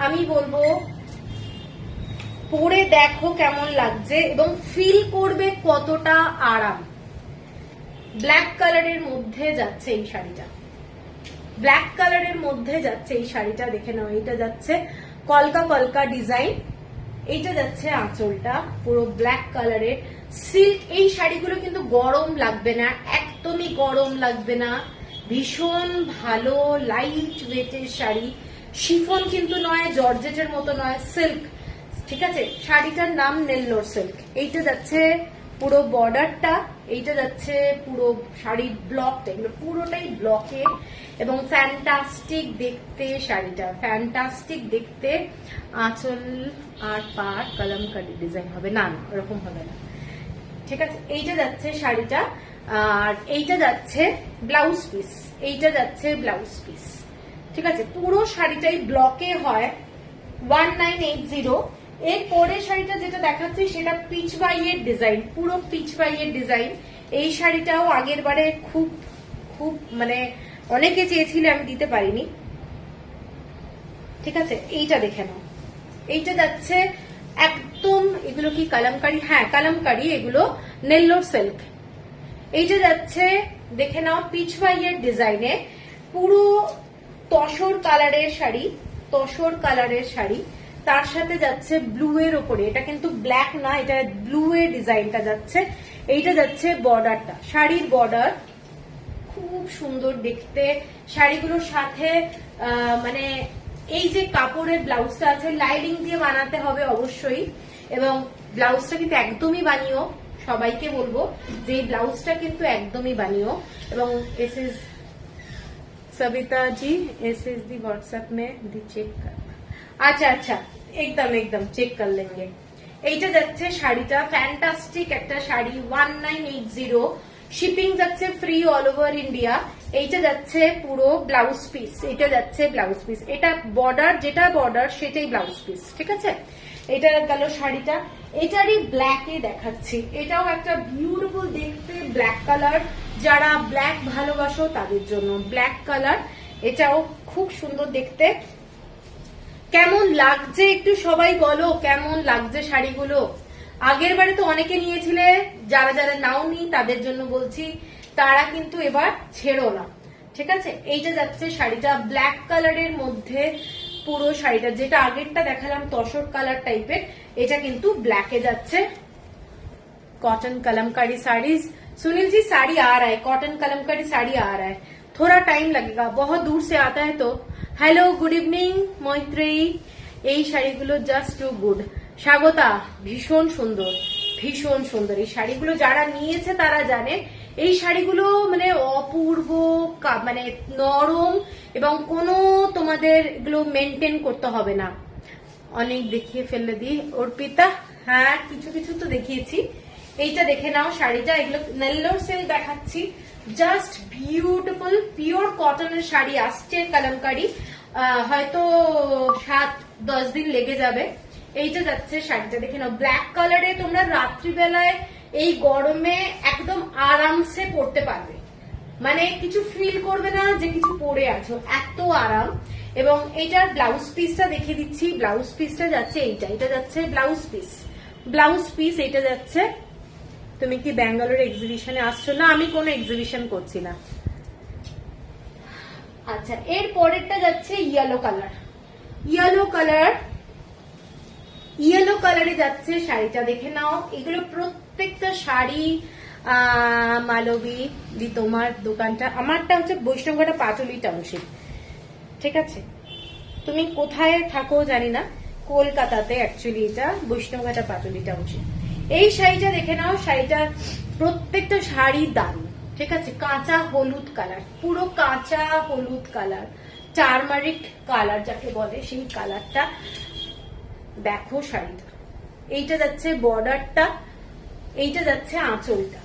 আমি বলবো পরে দেখো কেমন লাগছে এবং ফিল করবে কতটা আরাম। ব্ল্যাক কালারের মধ্যে যাচ্ছে এই শাড়িটা, ব্ল্যাক কালারের মধ্যে যাচ্ছে এই শাড়িটা, দেখে নাও। এইটা যাচ্ছে কলকা কলকা ডিজাইন, এইটা যাচ্ছে আঁচলটা পুরো ব্ল্যাক কালারের সিল্ক। এই শাড়িগুলো কিন্তু গরম লাগবে না, একদমই গরম লাগবে না, ভীষণ ভালো লাইট ওয়েটের শাড়ি। শিফন কিন্তু নয়, জর্জেটের মতো নয়, সিল্ক, ঠিক আছে। শাড়িটার নাম নেল্লোর সিল্ক। এইটা যাচ্ছে পুরো বর্ডারটা, এইটা যাচ্ছে পুরো শাড়ির ব্লকটা, এগুলো পুরোটাই ব্লকে এবং ফ্যান্টাস্টিক দেখতে শাড়িটা, ফ্যান্টাস্টিক দেখতে। আঁচল আর পাড় কালামকারী ডিজাইন হবে না, না ওরকম হবে না, ঠিক আছে। এইটা যাচ্ছে শাড়িটা, আর এইটা যাচ্ছে ব্লাউজ পিস, এইটা যাচ্ছে ব্লাউজ পিস, ঠিক আছে। পুরো শাড়িটাই ব্লকে হয় 1980। এর পরের শাড়িটা যেটা দেখাচ্ছি সেটা পিচ বাইয়ের ডিজাইন, পুরো পিচ বাইয়ের ডিজাইন। এই শাড়িটাও আগের বারে খুব খুব মানে অনেকে চেয়েছিল, আমি দিতে পারিনি, ঠিক আছে। এইটা দেখে নাও, এইটা যাচ্ছে একদম, এগুলো কি কালামকারী? হ্যাঁ কালামকারী, এগুলো নেল্লোর সিল্ক। এইটা যাচ্ছে দেখে নাও পিচ বাইয়ের ডিজাইনে, পুরো তসর কালারের শাড়ি, তসর কালারের শাড়ি। তার সাথে যাচ্ছে ব্লু এর ওপরে, এটা কিন্তু ব্ল্যাক না, এটা ব্লু এর ডিজাইনটা যাচ্ছে। এইটা যাচ্ছে বর্ডারটা, শাড়ির বর্ডার খুব সুন্দর দেখতে। শাড়িগুলোর সাথে মানে এই যে কাপড়ের ব্লাউজটা আছে লাইনিং দিয়ে বানাতে হবে অবশ্যই, এবং ব্লাউজটা কিন্তু একদমই বানিও, সবাইকে বলবো যে এই ব্লাউজটা কিন্তু একদমই বানিও। এবং SS Savita ji SSD WhatsApp में दी चेक कर, আচ্ছা আচ্ছা একদম একদম চেক कर लेंगे। এইটা যাচ্ছে শাড়িটা, ফ্যান্টাস্টিক একটা শাড়ি 1980। শিপিং যাচ্ছে ফ্রি অল ওভার ইন্ডিয়া। এইটা যাচ্ছে পুরো ব্লাউজ পিস, এটা যাচ্ছে ব্লাউজ পিস, এটা বর্ডার, যেটা বর্ডার সেটাই ব্লাউজ পিস, ঠিক আছে। এটা গেল শাড়িটা। এটারই ব্ল্যাকে দেখাচ্ছি, এটাও একটা বিউটিফুল দেখতে ব্ল্যাক কালার, যারা ব্ল্যাক ভালোবাসো তাদের জন্য ব্ল্যাক কালার, এটাও খুব সুন্দর দেখতে। কেমন লাগছে একটু সবাই বলো, কেমন লাগছে শাড়িগুলো? আগের বারে তো অনেকে নিয়েছিলে, যারা যারা নাওনি তাদের জন্য বলছি, তারা কিন্তু এবার ছেড়ো না, ঠিক আছে। এইটা যাচ্ছে শাড়িটা ব্ল্যাক কালারের মধ্যে, পুরো শাড়িটা যেটা আগেরটা দেখালাম তসর কালার টাইপের, এটা কিন্তু ব্ল্যাকে যাচ্ছে। कॉटन कलमकारी साड़ीज, सुनील जी साड़ी आ रहा है, कॉटन कलमकारी साड़ी आ रहा है, थोड़ा टाइम लगेगा, बहुत दूर से आता है तो। हेलो गुड इवनिंग মৈত্রেয়ী, এই শাড়িগুলো জাস্ট টু গুড। স্বাগতা, ভীষণ সুন্দর, ভীষণ সুন্দর এই শাড়িগুলো, যারা নিয়েছে তারা জানে এই শাড়িগুলো মানে অপূর্ব, মানে নরম, এবং কোনো তোমাদের এগুলো মেনটেন করতে হবে না। অনেক দেখিয়ে ফেললে দি অর্পিতা, হ্যাঁ কিছু কিছু তো দেখিয়েছি। এইটা দেখে নাও শাড়িটা, এগুলো নেল্লোর সিল্ক দেখাচ্ছি, জাস্ট বিউটিফুল পিওর কটনের শাড়ি আসছে কলমকারি, হয়তো 7-10 দিন লেগে যাবে। এইটা যাচ্ছে শাড়িটা, দেখে নাও ব্ল্যাক কালারে, তোমরা রাত্রিবেলায় এই গরমে একদম আরামসে পরতে পারবে, মানে কিছু ফিল করবে না যে কিছু পরে আছো, এত আরাম। এবং এইটার ব্লাউজ পিসটা দেখিয়ে দিচ্ছি, ব্লাউজ পিসটা যাচ্ছে এইটা, এটা যাচ্ছে ব্লাউজ পিস, ব্লাউজ পিস এটা যাচ্ছে। তুমি কি ব্যাঙ্গালোর এক্সিবিশনে আসছো? না, আমি কোনো এক্সিবিশন করছি না। আচ্ছা, এর পরেরটা যাচ্ছে yellow colour, yellow colour, yellow কালারে যাচ্ছে শাড়িটা, দেখে নাও। এগুলো প্রত্যেকটা শাড়ি মালবী দি, তোমার দোকানটা, আমারটা হচ্ছে বৈষ্ণবঘাটা পাটুলি টাউনশিপ, ঠিক আছে। তুমি কোথায় থাকো জানি না, কলকাতাতে অ্যাকচুয়ালি এটা বৈষ্ণবঘাটা পাটুলি টাউনশিপ। এই শাড়িটা দেখে নাও, শাড়িটা প্রত্যেকটা শাড়ি দারুণ, ঠিক আছে। কাঁচা হলুদ কালার, পুরো কাঁচা হলুদ কালার, টারমারিক কালার যাকে বলে সেই কালারটা, দেখো শাড়িটা। এইটা যাচ্ছে বর্ডারটা, এইটা যাচ্ছে আঁচলটা,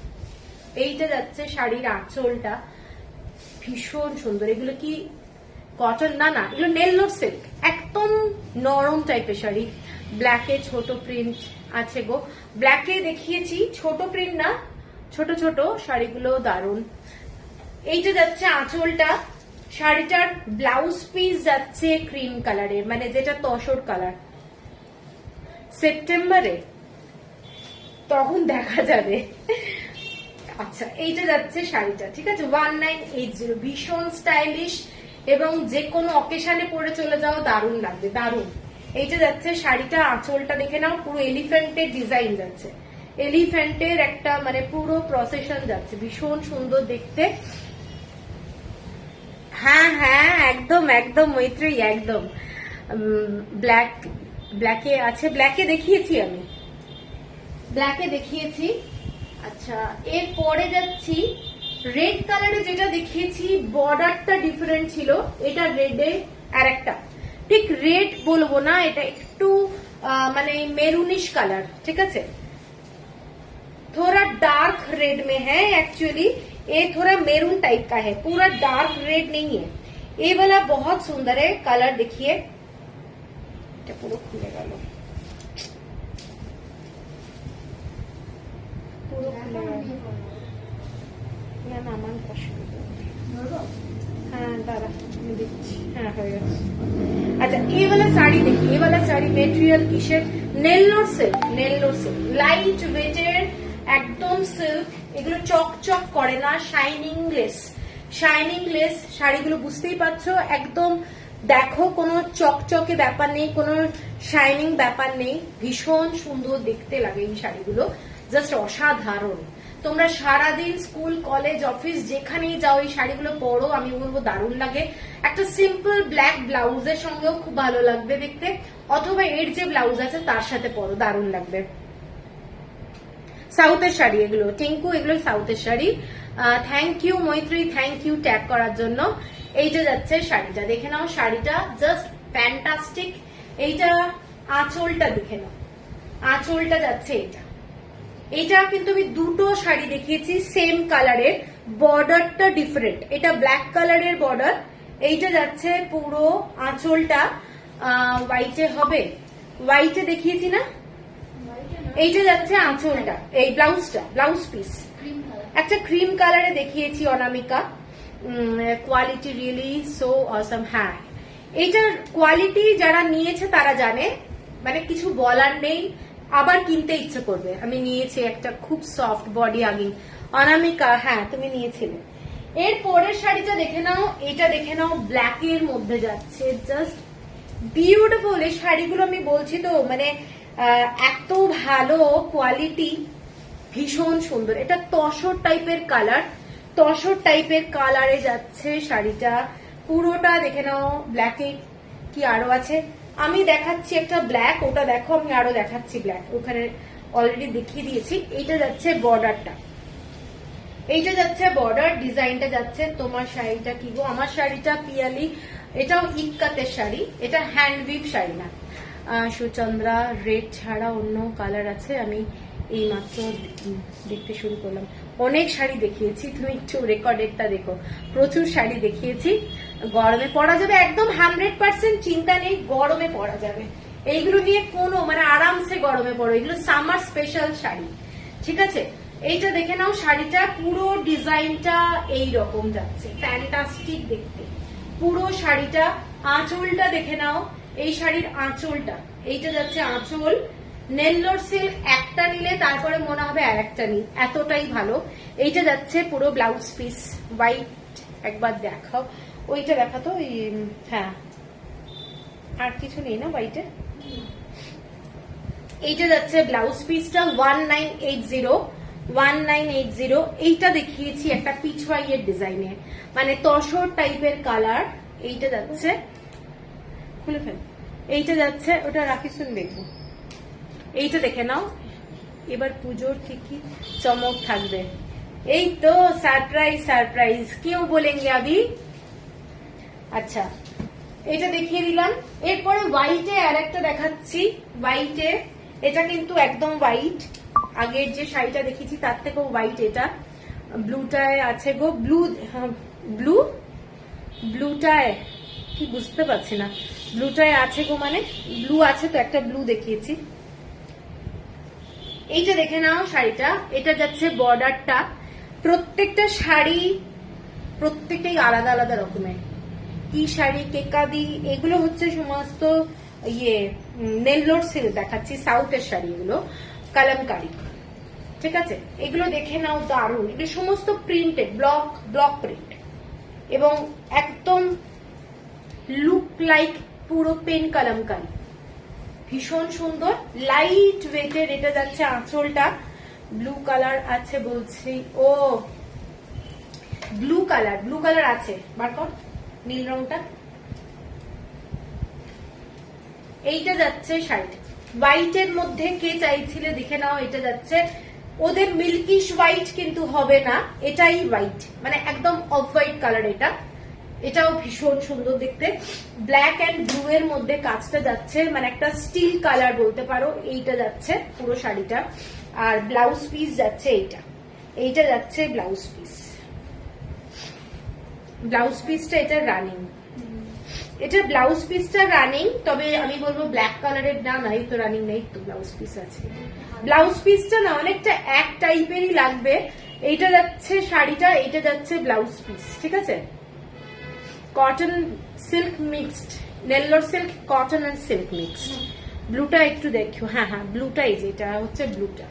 এইটা যাচ্ছে শাড়ির আঁচলটা, ভীষণ সুন্দর। এগুলো কি কটন? না না, এগুলো নেল্লোর সিল্ক, একদম নরম টাইপের শাড়ি। ব্ল্যাকে ছোট প্রিন্ট আছে গো, ব্ল্যাকে দেখিয়েছি, ছোট প্রিন্ট না, ছোট ছোট শাড়িগুলো দারুণ। এইটা যাচ্ছে আঁচলটা, শাড়িটার ব্লাউজ পিস যাচ্ছে ক্রিম কালারের, মানে যেটা তসর কালার। সেপ্টেম্বরে তখন দেখা যাবে। আচ্ছা, এইটা যাচ্ছে শাড়িটা, ঠিক আছে। 1980, ভীষণ স্টাইলিশ, এবং যে কোনো অকেশনে পরে চলে যাও, দারুণ লাগবে, দারুণ। এইটা যাচ্ছে শাড়িটা, আঁচলটা দেখে নাও, পুরো এলিফ্যান্টের ডিজাইন যাচ্ছে, এলিফ্যান্টের একটা মানে পুরো প্রসেশন যাচ্ছে, ভীষণ সুন্দর দেখতে। হ্যাঁ হ্যাঁ, একদম একদম মৈত্রী, একদম ব্ল্যাক, ব্ল্যাকে আছে, ব্ল্যাকে দেখিয়েছি আমি, ব্ল্যাকে দেখিয়েছি। আচ্ছা, এর পরে যাচ্ছি রেড কালারে, যেটা দেখিয়েছি বর্ডারটা ডিফারেন্ট ছিল, এটা রেডে আর একটা, ঠিক রেড বলবো না, এটা একটু মানে মেরুনিশ কালার, ঠিক আছে। थोड़ा डार्क रेड में है एक्चुअली, ये थोड़ा मेरून टाइप का है, पूरा डार्क रेड नहीं है। ये वाला बहुत सुंदर है कलर, देखिए पूरा खुलेगा, लो पूरा खुलेगा ना, मान कष्ट, हाँ दादा हाँ हो गया। अच्छा, ये वाला साड़ी देखिए, ये वाला साड़ी मेटेरियल किसের? Nellore silk, Nellore silk, light ওয়েটের একদম সিল্ক, এগুলো চকচক করে না, শাইনিং লেস, শাইনিং লেস শাড়িগুলো, বুঝতেই পারছো একদম, দেখো কোনো চকচকে ব্যাপার নেই, কোনো শাইনিং ব্যাপার নেই, ভীষণ সুন্দর দেখতে লাগে এই শাড়িগুলো, জাস্ট অসাধারণ। তোমরা সারাদিন স্কুল কলেজ অফিস যেখানেই যাও এই শাড়িগুলো পরো, আমি বলবো দারুণ লাগে। একটা সিম্পল ব্ল্যাক ব্লাউজের সঙ্গেও খুব ভালো লাগবে দেখতে, অথবা এর যে ব্লাউজ আছে তার সাথে পরো, দারুণ লাগবে। সাউথের শাড়ি এগুলো, টিঙ্কু এগুলো সাউথের শাড়ি। থ্যাংক ইউ মৈত্রী, থ্যাংক ইউ ট্যাগ করার জন্য। এইটা যাচ্ছে শাড়িটা, দেখে নাও, শাড়িটা জাস্ট ফ্যান্টাস্টিক। এইটা আঁচলটা দেখে নাও, আঁচলটা যাচ্ছে এটা, এটা কিন্তু আমি দুটো শাড়ি দেখিয়েছি সেম কালারের, বর্ডারটা ডিফারেন্ট। এটা ব্ল্যাক কালারের বর্ডার, এইটা যাচ্ছে পুরো আঁচলটা হোয়াইটে হবে, হোয়াইটে দেখিয়েছি না, এইটা যাচ্ছে আঁচলটা, এই ব্লাউজটা, ব্লাউজ পিস একটা ক্রিম কালারে দেখিয়েছি অনামিকা। কোয়ালিটি রিয়েলি সো অসম। হ্যাঁ, এইটার কোয়ালিটি যারা নিয়েছে তারা জানে, মানে কিছু বলার নেই, আবার কিনতে ইচ্ছে করবে। আমি নিয়েছি একটা খুব সফট বডি আগিং। অনামিকা, হ্যাঁ তুমি নিয়েছিলে। এর পরের শাড়িটা দেখে নাও, এটা দেখে নাও, ব্ল্যাক এর মধ্যে যাচ্ছে, জাস্ট বিউটিফুল। এই শাড়িগুলো আমি বলছি তো, মানে এত ভালো কোয়ালিটি, ভীষণ সুন্দর। এটা তসর টাইপের কালার, তসর টাইপের কালারে যাচ্ছে শাড়িটা পুরোটা। দেখে নাও ব্ল্যাকে কি আরো আছে, আমি দেখাচ্ছি একটা ব্ল্যাক, ওটা দেখো, আমি আরো দেখাচ্ছি ব্ল্যাক, ওখানে অলরেডি দেখিয়ে দিয়েছি। এইটা যাচ্ছে বর্ডারটা, এইটা যাচ্ছে বর্ডার, ডিজাইনটা যাচ্ছে। তোমার শাড়িটা কি গো? আমার শাড়িটা পিয়ালি, এটাও ইক্কাতের শাড়ি, এটা হ্যান্ড উইভ শাড়ি না। সুচন্দ্রা, রেড ছাড়া অন্য কালার আছে, আমি এই মাত্র দেখতে শুরু করলাম। অনেক শাড়ি দেখিয়েছি, তুমি একটু রেকর্ডেরটা দেখো, প্রচুর শাড়ি দেখিয়েছি। গরমে পরা যাবে, একদম 100% চিন্তা নেই, গরমে পরা যাবে। এইগুলো নিয়ে কোনো মানে আরামসে গরমে পড়ো, এগুলো সামার স্পেশাল শাড়ি, ঠিক আছে। এইটা দেখে নাও, শাড়িটা পুরো ডিজাইনটা এই রকম যাচ্ছে, ফ্যান্টাস্টিক দেখতে পুরো শাড়িটা। আঁচলটা দেখে নাও, এই শাড়ির আঁচলটা, এইটা যাচ্ছে আঁচল। নেল্লোর সিল্ক একটা নিলে তারপরে মনে হবে আর একটা নিই, এতটাই ভালো। এইটা যাচ্ছে পুরো ব্লাউজ পিস, হোয়াইট। একবার দেখাও, ওইটা দেখাতো, হ্যাঁ আর কিছু নেই না হোয়াইটে। এইটা যাচ্ছে ব্লাউজ পিসটা 1980, 1980। এইটা দেখিয়েছি একটা পিছওয়াইয়ের ডিজাইনের, মানে তসর টাইপের কালার। এইটা যাচ্ছে, খুলে ফেল, এইটা যাচ্ছে, ওটা রাখি শুন দেখবো। এইটা দেখে নাও, এবার পুজোর ঠিকই চমক থাকবে। এই তো সারপ্রাইজ, সারপ্রাইজ কেউ বলেঙ্গে আবি। আচ্ছা, এটা দেখিয়ে দিলাম। এরপরে হোয়াইটে আর একটা দেখাচ্ছি, হোয়াইটে। এটা কিন্তু একদম হোয়াইট, আগের যে শাড়িটা দেখেছি তার থেকেও হোয়াইট। এটা ব্লুটায় আছে গো, ব্লু, ব্লু, ব্লুটায় কি বুঝতে পারছি না, ব্লুটায় আছে গো, মানে ব্লু আছে তো, একটা ব্লু দেখিয়েছি। এইটা দেখে নাও শাড়িটা, এটা যাচ্ছে বর্ডারটা। প্রত্যেকটা শাড়ি প্রত্যেকটাই আলাদা আলাদা রকমের। কি শাড়ি, কেকাদি, এগুলো হচ্ছে সমস্ত নেল্লোর সিল্ক দেখাচ্ছি, সাউথের শাড়ি এগুলো, কালামকারি, ঠিক আছে। এগুলো দেখে নাও, দারুণ। এগুলো সমস্ত প্রিন্টেড, ব্লক ব্লক প্রিন্ট, এবং একদম লুক লাইক পুরো পেন কালামকারি, ভীষণ সুন্দর, লাইট ওয়েটের। এটা যাচ্ছে আঁচলটা, ব্লু কালার আছে বলছি, ও ব্লু কালার, ব্লু কালার আছে, বার কর নীল রংটা। এইটা যাচ্ছে শাড়িটা হোয়াইটের মধ্যে, কে চাইছিলে দেখে নাও। এটা যাচ্ছে, ওদের মিল্কিশ হোয়াইট কিন্তু হবে না, এটাই হোয়াইট, মানে একদম অফ হোয়াইট কালার। এটা, এটাও ভীষণ সুন্দর দেখতে, ব্ল্যাক অ্যান্ড ব্লু এর মধ্যে কাজটা যাচ্ছে, মানে একটা স্টিল কালার বলতে পারো। এইটা যাচ্ছে পুরো শাড়িটা, আর ব্লাউজ পিস যাচ্ছে এইটা, এইটা যাচ্ছে ব্লাউজ পিস। ব্লাউজ পিসটা এটা রানিং, এটা ব্লাউজ পিসটা রানিং, তবে আমি বলবো ব্ল্যাক কালারের না, নাই তো রানিং নেই তো, ব্লাউজ পিস আছে। ব্লাউজ পিসটা না অনেকটা এক টাইপেরই লাগবে। এইটা যাচ্ছে শাড়িটা, এইটা যাচ্ছে ব্লাউজ পিস, ঠিক আছে। Cotton silk mixed, Nellore silk, cotton and silk mixed. ব্লুটা একটু দেখো, হ্যাঁ হ্যাঁ ব্লুটা, এই যে এটা হচ্ছে ব্লুটা।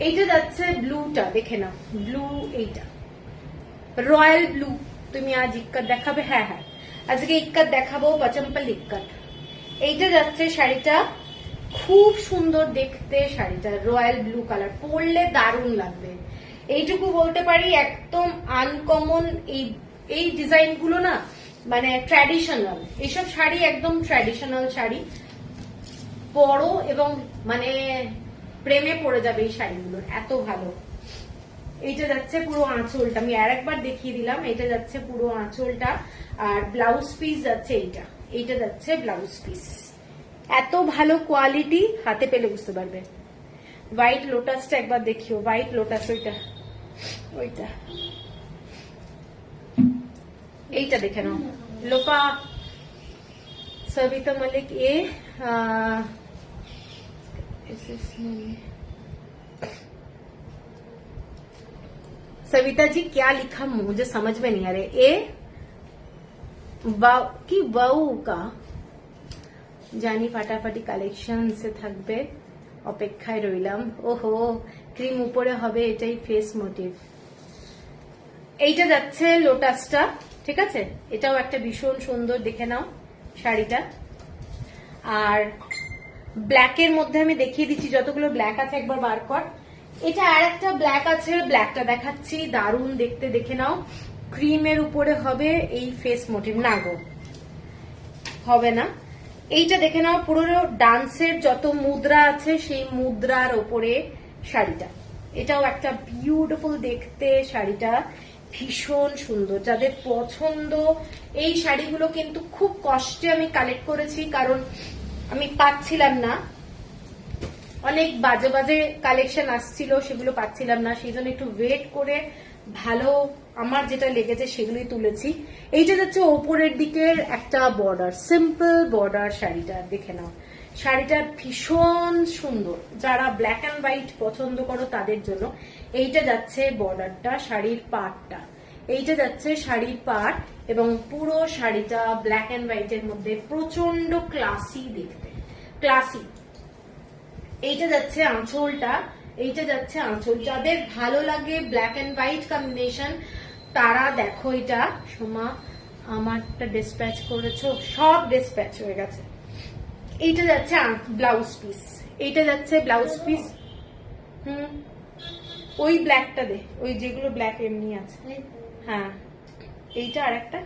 এইটা যাচ্ছে ব্লুটা, দেখে নাও ব্লু, এইটা রয়্যাল ব্লু। তুমি আজ ইক্কাত দেখাবে? হ্যাঁ হ্যাঁ, আজকে ইক্কাত দেখাবো, পচম্পল ইক্কাত। এইটা যাচ্ছে শাড়িটা, খুব সুন্দর দেখতে শাড়িটা, রয়্যাল ব্লু কালার, পরলে দারুণ লাগবে। এইটুকু বলতে পারি, একদম আনকমন এই ডিজাইন গুলো না, মানে ট্র্যাডিশনাল। এইসব শাড়ি একদম ট্র্যাডিশনাল শাড়ি, পরো এবং মানে প্রেমে পড়ে যাবে এই শাড়িগুলো, এত ভালো। এইটা যাচ্ছে পুরো আঁচলটা, আমি আর একবার দেখিয়ে দিলাম। এটা যাচ্ছে পুরো আঁচলটা, আর ব্লাউজ পিস যাচ্ছে এইটা, এইটা যাচ্ছে ব্লাউজ পিস। এত ভালো কোয়ালিটি, হাতে পেলে বুঝতে পারবে। হোয়াইট লোটাসটা একবার দেখিও, হোয়াইট লোটাস ওইটা ওইটা এইটা দেখে নাও। লোপা सविता मलिक ये सविता जी क्या लिखा मुझे समझ में नहीं आ रहा। ए की बाऊ का জানি ফাটাফাটি কালেকশন সে থাকবে, অপেক্ষায় রইলাম। ওহো ক্রিম উপরে হবে, এটাই ফেস মোটিভ। এইটা যাচ্ছে লোটাসটা, ঠিক আছে, এটাও একটা ভীষণ সুন্দর, দেখে নাও শাড়িটা। আর ব্ল্যাকের মধ্যে আমি দেখিয়ে দিচ্ছি যতগুলো ব্ল্যাক আছে, একবার বার কর। এটা আর একটা ব্ল্যাক আছে, ব্ল্যাকটা দেখাচ্ছি, দারুণ দেখতে, দেখে নাও। ক্রিমের উপরে হবে এই ফেস মোটিভ, না গো হবে না। এইটা দেখে নাও, পুরো ডান্সের যত মুদ্রা আছে সেই মুদ্রার ওপরে শাড়িটা। এটাও একটা বিউটিফুল দেখতে শাড়িটা, ভীষণ সুন্দর। যাদের পছন্দ এই শাড়িগুলো কিন্তু খুব কষ্টে আমি কালেক্ট করেছি, কারণ আমি পাচ্ছিলাম না, অনেক বাজে বাজে কালেকশন আসছিল, সেগুলো পাচ্ছিলাম না, সেই জন্য একটু ওয়েট করে ভালো আমার যেটা লেগেছে সেগুলোই তুলেছি। এইটা যাচ্ছে ওপরের দিকের একটা বর্ডার, সিম্পল বর্ডার শাড়িটা, দেখে নাও। শাড়িটা ভীষণ সুন্দর, যারা ব্ল্যাক অ্যান্ড হোয়াইট পছন্দ করো তাদের জন্য। এইটা যাচ্ছে বর্ডারটা, শাড়ির পাড়টা, এইটা যাচ্ছে শাড়ির পাড়, এবং পুরো শাড়িটা ব্ল্যাক অ্যান্ড হোয়াইটের মধ্যে প্রচন্ড ক্লাসি দেখতে, ক্লাসি। এইটা যাচ্ছে আঁচলটা, এইটা যাচ্ছে আঁচল। যাদের ভালো লাগে ব্ল্যাক অ্যান্ড হোয়াইট কম্বিনেশন তারা দেখো এটা। সোমা আমারটা ডিসপ্যাচ করেছো, সব ডিসপ্যাচ হয়ে গেছে। এইটা যাচ্ছে ব্লাউজ পিস, এইটা যাচ্ছে ব্লাউজ পিস। ওই ব্ল্যাকটা দে, ওই যেগুলো ব্ল্যাক এমনি আছে। হ্যাঁ এইটা আর একটা,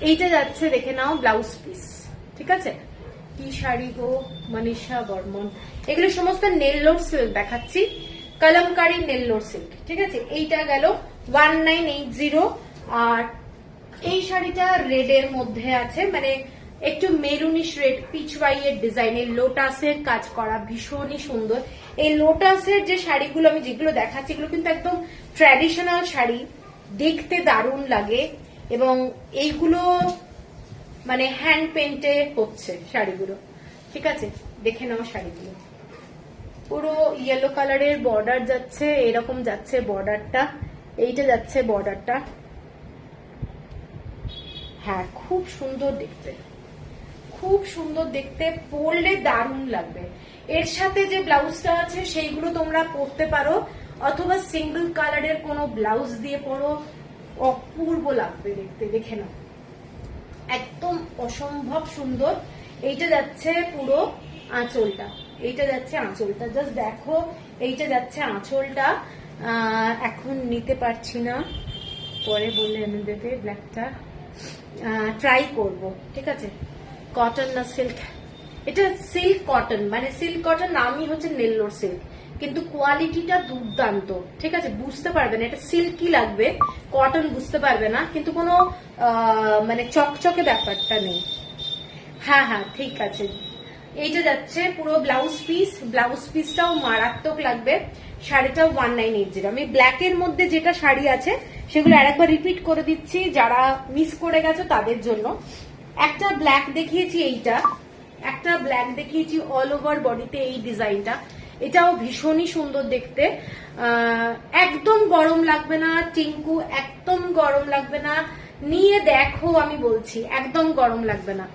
এইটা যাচ্ছে দেখে নাও ব্লাউজ পিস, ঠিক আছে। কি শাড়ি গো, মনীষা বর্মন। এগুলো সমস্ত নেল্লোর সিল্ক দেখাচ্ছি, কলমকারী নেল্লোর সিল্ক, ঠিক আছে। এইটা গেল 1980। আর এই শাড়িটা রেড এর মধ্যে আছে, মানে একটু মেরুনিশ রেড, পিচওয়াইয়ের ডিজাইনের লোটাসের কাজ করা, ভীষণই সুন্দর। এই লোটাসের যে শাড়িগুলো আমি যেগুলো দেখাচ্ছি এগুলো কিন্তু একদম ট্র্যাডিশনাল শাড়ি, দেখতে দারুণ লাগে, এবং এইগুলো মানে হ্যান্ড পেন্টে হচ্ছে শাড়িগুলো, ঠিক আছে। দেখে নাও শাড়িগুলো, পুরো ইয়েলো কালারের বর্ডার যাচ্ছে, এরকম যাচ্ছে বর্ডারটা, এইটা যাচ্ছে বর্ডারটা। হ্যাঁ খুব সুন্দর দেখতে, খুব সুন্দর দেখতে, পরলে দারুণ লাগবে। এর সাথে যে ব্লাউজটা আছে সেইগুলো তোমরা পরতে পারো, অথবা সিঙ্গেল কালারের কোনো ব্লাউজ দিয়ে পরো, অপূর্ব লাগবে দেখতে, দেখে নাও, একদম অসম্ভব সুন্দর। এইটা যাচ্ছে পুরো আঁচলটা, এইটা যাচ্ছে আঁচলটা, জাস্ট দেখো, এইটা যাচ্ছে আঁচলটা। এখন নিতে পারছি না, পরে বললে আমি দেবে। ব্ল্যাকটা ট্রাই করব, ঠিক আছে। কটন না সিল্ক, এটা সিল্ক কটন, মানে সিল্ক কটন নামই হচ্ছে নেল্লোর সিল্ক, কিন্তু কোয়ালিটিটা দুর্দান্ত, ঠিক আছে। বুঝতে পারবে না এটা সিল্কি লাগবে, কটন বুঝতে পারবে না, কিন্তু কোনো মানে চকচকে ব্যাপারটা নেই। হ্যাঁ হ্যাঁ ঠিক আছে। এইটা যাচ্ছে পুরো ব্লাউজ পিস, ব্লাউজ পিসটাও মারাত্মক লাগবে। শাড়িটা 1980। আমি ব্ল্যাকের মধ্যে যেটা শাড়ি আছে সেগুলো আরেকবার রিপিট করে দিচ্ছি যারা মিস করে গেছে তাদের জন্য। একটা ব্ল্যাক দেখিয়েছি, এইটা একটা ব্ল্যাক দেখিয়েছি অল ওভার বডিতে এই ডিজাইনটা, এটাও ভীষণই সুন্দর দেখতে। একদম গরম লাগবে না টিঙ্কু, একদম গরম লাগবে না, নিয়ে দেখো, আমি বলছি একদম গরম লাগবে না।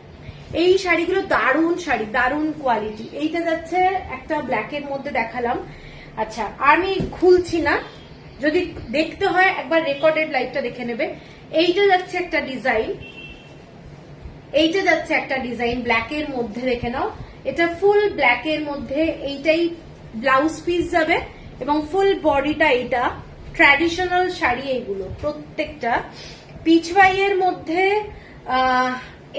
এই শাড়িগুলো দারুণ শাড়ি, দারুণ কোয়ালিটি। এইটা যাচ্ছে একটা ব্ল্যাকের মধ্যে দেখালাম। আচ্ছা আমি খুলছি না, যদি দেখতে হয় একবার রেকর্ডেড লাইভটা দেখে নেবে। এইটা যাচ্ছে একটা ডিজাইন, এইটা যাচ্ছে একটা ডিজাইন ব্ল্যাকের মধ্যে, দেখে নাও। এটা ফুল ব্ল্যাকের মধ্যে, এইটাই ব্লাউজ পিস যাবে, এবং ফুল বডিটা এইটা। ট্র্যাডিশনাল শাড়ি এইগুলো প্রত্যেকটা। পিচওয়াইয়ের মধ্যে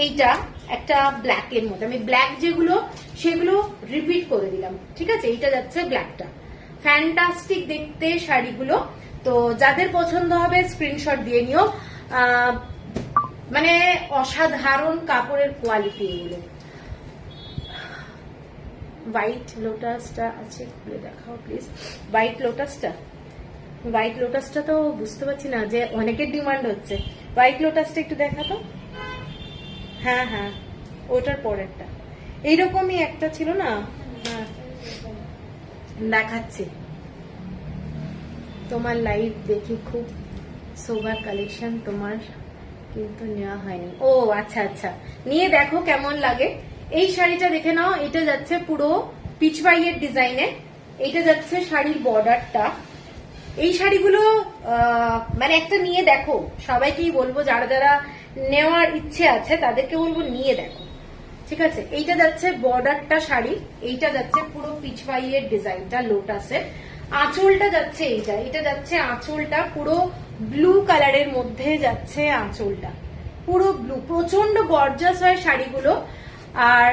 এইটা একটা ব্ল্যাকের মধ্যে, আমি ব্ল্যাক যেগুলো সেগুলো রিপিট করে দিলাম, ঠিক আছে। এইটা যাচ্ছে ব্ল্যাকটা, ফ্যান্টাস্টিক দেখতে শাড়িগুলো। তো যাদের পছন্দ হবে স্ক্রিনশট দিয়ে নিও, মানে অসাধারণ কাপড়ের কোয়ালিটি এগুলো। হোয়াইট লোটাসটা আছে, খুলে দেখাও প্লিজ। হোয়াইট লোটাসটা, হোয়াইট লোটাসটা তো বুঝতে পারছি না যে অনেকের ডিমান্ড হচ্ছে। হোয়াইট লোটাসটা একটু দেখাতো। হ্যাঁ হ্যাঁ, ওটার পরেরটা এইরকমই একটা ছিল না। হ্যাঁ দেখাচ্ছি। তোমার লাইভ দেখি, খুব সোবার কালেকশন তোমার, কিন্তু নেওয়া হয়নি। ও আচ্ছা আচ্ছা, নিয়ে দেখো কেমন লাগে। এই শাড়িটা দেখে নাও, এটা যাচ্ছে পুরো পিচওয়াইয়ের ডিজাইনে, এটা যাচ্ছে শাড়ির বর্ডারটা। এই শাড়িগুলো মানে একটা নিয়ে দেখো, সবাইকেই বলবো যারা যারা নেওয়ার ইচ্ছে আছে তাদেরকে বলবো নিয়ে দেখো, ঠিক আছে। এইটা যাচ্ছে বর্ডারটা শাড়ি, এইটা যাচ্ছে পুরো পিচওয়াইয়ের ডিজাইনটা লোটাসের। আঁচলটা যাচ্ছে এইটা, এটা যাচ্ছে আঁচলটা পুরো ব্লু কালারের মধ্যে যাচ্ছে আঁচলটা, পুরো ব্লু, প্রচন্ড গর্জাস হয় শাড়িগুলো। আর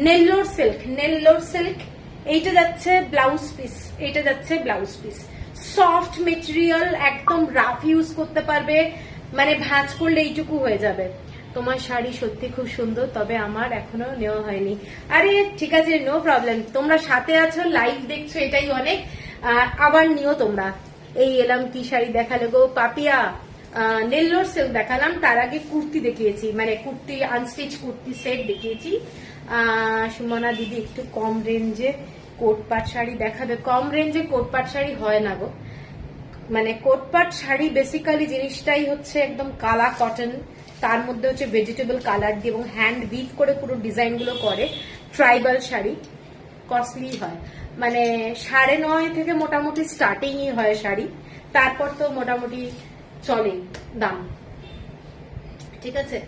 নেল্লোর সিল্ক, নেল্লোর সিল্ক, এইটা যাচ্ছে ব্লাউজ পিস, এইটা যাচ্ছে ব্লাউজ পিস। সফট মেটেরিয়াল, একদম রাফ ইউজ করতে পারবে, মানে ভাঁজ করলে এইটুকু হয়ে যাবে। তোমার শাড়ি সত্যি খুব সুন্দর, তবে আমার এখনো নেওয়া হয়নি। আরে ঠিক আছে, নো প্রবলেম, তোমরা সাথে আছো, লাইভ দেখছো, এটাই অনেক। আবার নিও তোমরা। এই এলাম, কি শাড়ি দেখালে গো পাপিয়া? নেল্লোর সিল্ক দেখালাম, তার আগে কুর্তি দেখিয়েছি, মানে কুর্তি, আনস্টিচ কুর্তি সেট দেখিয়েছি। সুমনা দিদি একটু কম রেঞ্জে কোটপাট শাড়ি দেখাবে। কম রেঞ্জে কোটপাট শাড়ি হয় না গো, মানে কোটপাট শাড়ি বেসিক্যালি জিনিসটাই হচ্ছে একদম কালা কটন, তার মধ্যে হচ্ছে ভেজিটেবল কালার দিয়ে এবং হ্যান্ড উইভ করে পুরো ডিজাইন গুলো করে। ট্রাইবাল শাড়ি কস্টলি হয়, মানে 9.5 থেকে মোটামুটি স্টার্টিংই হয় শাড়ি, তারপর তো মোটামুটি চলেই দাম, ঠিক আছে।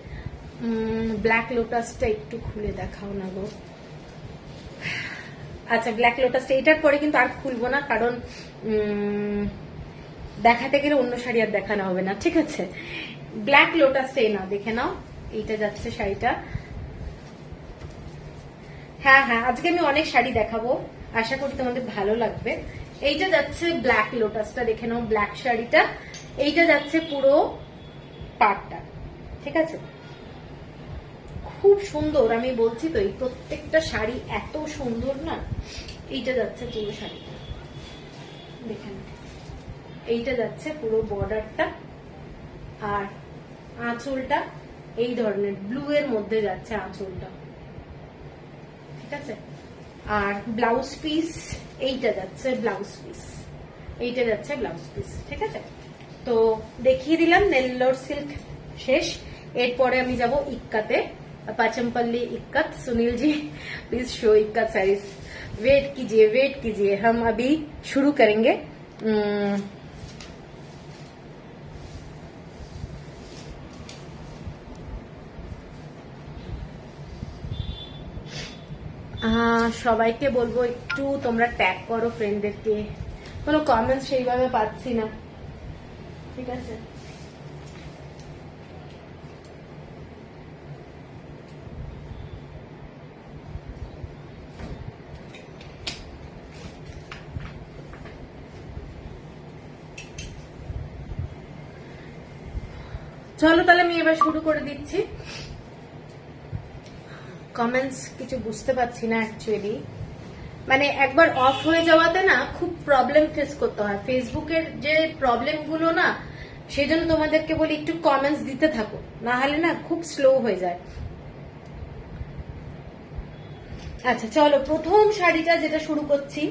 ব্ল্যাক লোটাসটা একটু খুলে দেখাও না গো। আচ্ছা, ব্ল্যাক লোটাসটা এটার পরে কিন্তু আর খুলবো না, কারণ দেখাতে গেলে অন্য শাড়ি আর দেখানো হবে না, ঠিক আছে। ব্ল্যাক লোটাসটাই না, দেখে নাও, এইটা যাচ্ছে শাড়িটা। হ্যাঁ হ্যাঁ, আজকে আমি অনেক শাড়ি দেখাবো, আশা করি তোমাদের ভালো লাগবে। এইটা যাচ্ছে ব্ল্যাক লোটাসটা, দেখে নাও ব্ল্যাক শাড়িটা, এইটা যাচ্ছে পুরো পাটটা, ঠিক আছে। খুব সুন্দর, আমি বলছি তো, এই প্রত্যেকটা শাড়ি এত সুন্দর না। এইটা যাচ্ছে পুরো শাড়িটা, দেখে নাও, এইটা যাচ্ছে পুরো বর্ডারটা, আর আঁচলটা এই ধরনের ব্লু এর মধ্যে যাচ্ছে আঁচলটা, ঠিক আছে। আর ব্লাউজ পিস এইটা যাচ্ছে ব্লাউজ পিস, এইটা যাচ্ছে ব্লাউজ পিস, ঠিক আছে। তো দেখিয়ে দিলাম নেল্লোর সিল্ক শেষ, এরপরে আমি যাব ইক্কাতে, Pochampally ikat. Sunil ji please show ikat size. Wait कीजिए, हम अभी शुरू करेंगे। সবাইকে বলবো একটু তোমরা ট্যাগ করো ফ্রেন্ডদেরকে, কোনো কমেন্টস সেইভাবে পাচ্ছি না, ঠিক আছে। চলো তাহলে আমি এবার শুরু করে দিচ্ছি। কমেন্টস কিছু বুঝতে পারছি না অ্যাকচুয়ালি, মানে একবার অফ হয়ে যাওয়াতে না খুব প্রবলেম ফেস করতে হয়, ফেসবুকের যে প্রবলেম গুলো না, সেই জন্য তোমাদেরকে বলি একটু কমেন্টস দিতে থাকো, না হলে না খুব স্লো হয়ে যায়। আচ্ছা চলো, প্রথম শাড়িটা যেটা শুরু করছি,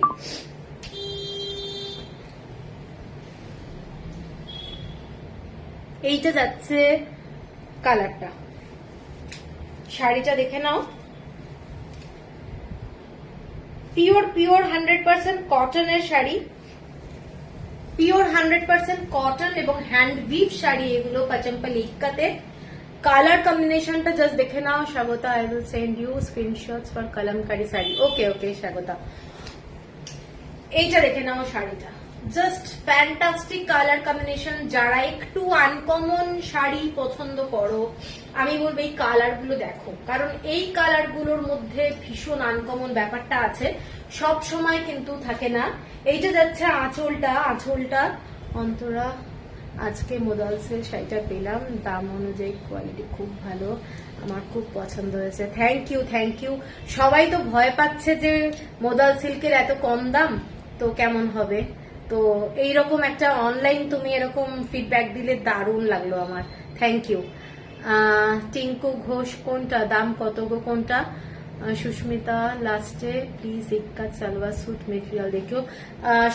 এইটা যাচ্ছে কালারটা, শাড়িটা দেখে নাও, পিওর 100% কটনের শাড়ি, পিওর 100% কটন এবং হ্যান্ড উইভ শাড়ি এগুলো পাচমপল্লি ইক্কাতে। কালার কম্বিনেশনটা জাস্ট দেখে নাও। Swagata, I will send you screenshots for Kalamkari sari. Okay okay Swagata, এইটা দেখে নাও শাড়িটা, জাস্ট ফ্যান্টাস্টিক কালার কম্বিনেশন। যারা একটু আনকমন শাড়ি পছন্দ করো, আমি বলবো এই কালার গুলো দেখো, কারণ এই কালার গুলোর মধ্যে ভীষণ আনকমন ব্যাপারটা আছে, সব সময় কিন্তু থাকে না। এইটা যাচ্ছে আঁচলটা, আঁচলটা অন্তরা আজকে মোদালসের শাড়িটা পেলাম, দাম অনুযায়ী কোয়ালিটি খুব ভালো, আমার খুব পছন্দ হয়েছে। Thank you, thank you. সবাই তো ভয় পাচ্ছে যে মোদাল সিল্কের এত কম দাম তো কেমন হবে, তো এইরকম একটা অনলাইন তুমি এরকম ফিডব্যাক দিলে দারুণ লাগলো আমার, থ্যাংক ইউ। টিঙ্কু ঘোষ কোনটা, দাম কত গো কোনটা? সুস্মিতা লাস্টে প্লিজ ইক্কা সালোয়ার স্যুট মেটেরিয়াল দেখো।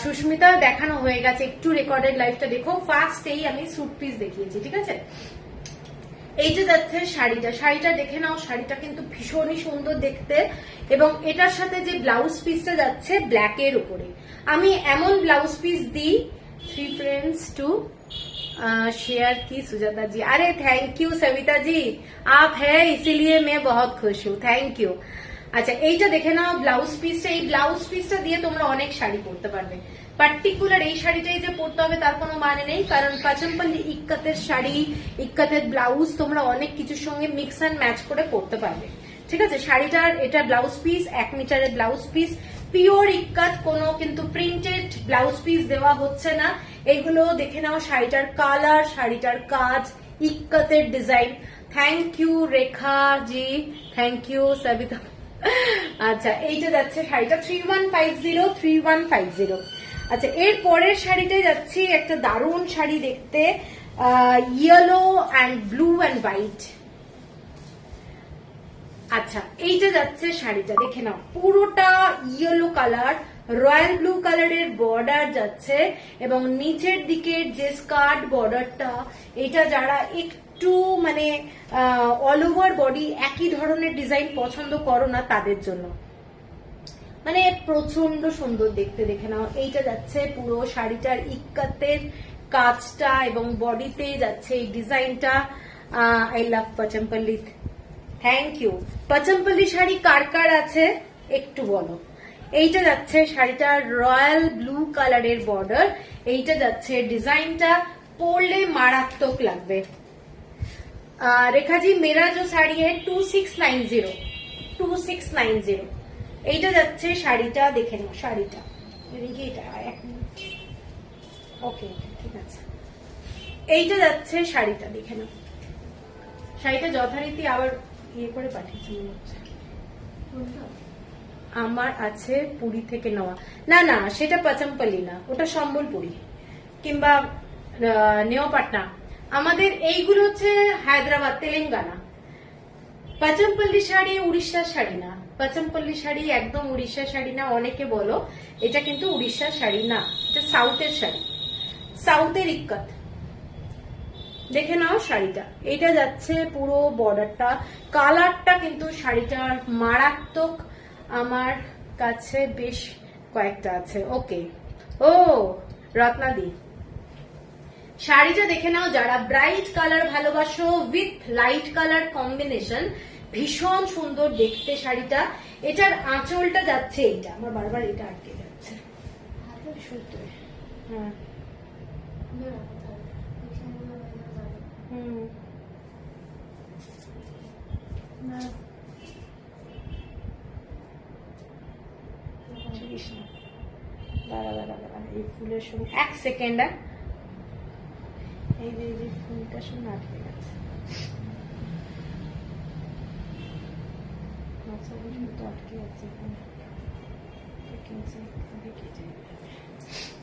সুস্মিতা দেখানো হয়ে গেছে, একটু রেকর্ডেড লাইভটা দেখো। ফার্স্টেই আমি স্যুট পিস দেখিয়েছি, ঠিক আছে? এই যে যাচ্ছে শাড়িটা, শাড়িটা দেখে নাও, শাড়িটা কিন্তু ভীষণই সুন্দর দেখতে, এবং এটার সাথে যে ব্লাউজ পিসটা যাচ্ছে ব্ল্যাকের উপরে। আমি এমন ব্লাউজ পিস দিই। 3 फ्रेंड्स टू शेयर की सुजाता जी, अरे थैंक यू सविता जी, आप है इसीलिए मैं बहुत खुश हूँ, थैंक यू। আচ্ছা এইটা দেখে নাও ব্লাউজ পিসটা, এই ব্লাউজ পিসটা দিয়ে তোমরা অনেক শাড়ি পরতে পারবে। পার্টিকুলার এই শাড়িটাই যে পরতে হবে তার কোনো মানে নেই, কারণ পাচমপল্লি ইক্কাতের শাড়ি, ইক্কাতের ব্লাউজ তোমরা অনেক কিছুর সঙ্গে মিক্স অ্যান্ড ম্যাচ করে পরতে পারবে, ঠিক আছে? শাড়িটার এটা ব্লাউজ পিস, 1 মিটারের ব্লাউজ পিস, পিওর ইক্কাত, কোনো কিন্তু প্রিন্টেড ব্লাউজ পিস দেওয়া হচ্ছে না। এগুলো দেখে নাও, শাড়িটার কালার, শাড়িটার কাজ, ইক্কাতের design. Thank you Rekha ji, thank you Sabita. আচ্ছা এইটা যাচ্ছে শাড়িটা 3150, 3150। আচ্ছা এর পরের শাড়িটাই যাচ্ছি, একটা দারুণ শাড়ি দেখতে, yellow and blue and white. আচ্ছা এইটা যাচ্ছে শাড়িটা দেখে নাও, পুরোটা ইয়েলো কালার, রয়্যাল ব্লু কালারের বর্ডার যাচ্ছে, এবং নিচের দিকের যে স্কার্ট বর্ডারটা, এটা যারা একটু মানে অল ওভার বডি একই ধরনের ডিজাইন পছন্দ করো না তাদের জন্য মানে প্রচন্ড সুন্দর দেখতে, দেখে নাও। এইটা যাচ্ছে পুরো শাড়িটার ইক্কাতের কাজটা, এবং বডিতে যাচ্ছে এই ডিজাইনটা। I love Pochampally, thank you. Pochampally sari কার কার আছে একটু বলো। এইটা যাচ্ছে শাড়িটার রয়্যাল ব্লু কালারের বর্ডার, এইটা যাচ্ছে ডিজাইনটা, পরলে মারাত্মক লাগবে। রেখাজি মেরা जो শাড়ি है 2690, 2690। এইটা যাচ্ছে শাড়িটা, দেখে নাও শাড়িটা, এটা 1 মিনিট, ওকে ঠিক আছে। এইটা যাচ্ছে শাড়িটা, দেখে নাও শাড়িটা যথারীতি আবার ইয়ে করে পাঠিয়েছি মনে হচ্ছে, আমার আছে পুরী থেকে নেওয়া। না না সেটা পাচমপল্লি না, ওটা সম্বলপুরি কিংবা নেওয়াপাটনা। আমাদের এইগুলো হচ্ছে হায়দ্রাবাদ, তেলেঙ্গানা। পাচমপল্লি শাড়ি উড়িষ্যার শাড়ি না, পাচমপল্লি শাড়ি একদম উড়িষ্যার শাড়ি না। অনেকে বলো এটা কিন্তু উড়িষ্যার শাড়ি না, এটা সাউথের শাড়ি, সাউথের ইক্কাত। দেখে নাও শাড়িটা, এটা যাচ্ছে পুরো বর্ডারটা, কালারটা কিন্তু শাড়িটার মারাত্মক। আমার কাছে বেশ কয়েকটা আছে, ওকে। ও রত্নাদি, শাড়িটা দেখে নাও, যারা ব্রাইট কালার ভালোবাসো উইথ লাইট কালার কম্বিনেশন, ভীষণ সুন্দর দেখতে শাড়িটা। এটার আঁচলটা যাচ্ছে এইটা, আমার বারবার এটা আটকে যাচ্ছে, হ্যাঁ এই ফুলের সঙ্গে 1 সেকেন্ড, এই যে ফুলটার সঙ্গে আটকে গেছে,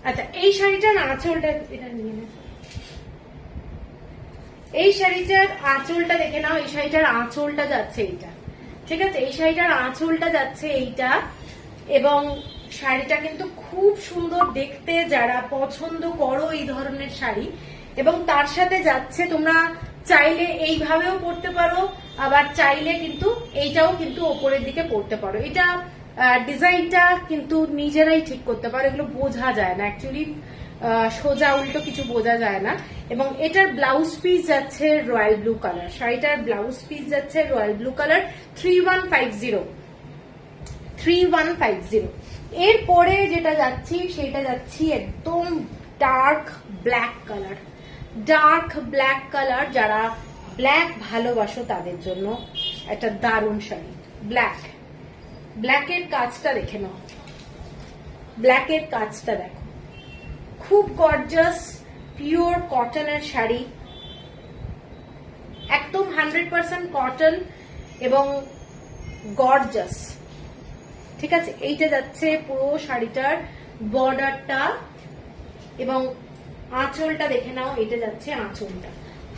আচ্ছা এই শাড়িটার আঁচলটা, এটা নিয়ে নে, এই শাড়িটার আঁচলটা দেখে নাও, এই শাড়িটার আঁচলটা যাচ্ছে এইটা, ঠিক আছে? এই শাড়িটার আঁচলটা যাচ্ছে এইটা, এবং শাড়িটা কিন্তু খুব সুন্দর দেখতে, যারা পছন্দ করো এই ধরনের শাড়ি। এবং তার সাথে যাচ্ছে, তোমরা চাইলে এইভাবেও পরতে পারো, আবার চাইলে কিন্তু এইটাও কিন্তু ওপরের দিকে পরতে পারো। এটা ডিজাইনটা কিন্তু নিজেরাই ঠিক করতে পারো, এগুলো বোঝা যায় না অ্যাকচুয়ালি, সোজা উল্টো কিছু বোঝা যায় না। এবং এটার ব্লাউজ পিস যাচ্ছে রয়্যাল ব্লু কালার, শাড়িটার ব্লাউজ পিস যাচ্ছে রয়্যাল ব্লু কালার, 3150, 3150। এরপরে যেটা যাচ্ছি সেটা যাচ্ছি একদম dark black colour, dark black colour, যারা ব্ল্যাক ভালোবাসো তাদের জন্য একটা দারুণ শাড়ি। ব্ল্যাক, ব্ল্যাকের কাজটা দেখে নাও, ব্ল্যাকের কাজটা দেখো, খুব গর্জাস, পিওর কটনের শাড়ি, একদম 100% কটন এবং গর্জাস। ঠিক আছে, এইটা যাচ্ছে পুরো শাড়িটার বর্ডারটা এবং আঁচলটা দেখে নাও, এটা যাচ্ছে আঁচলটা।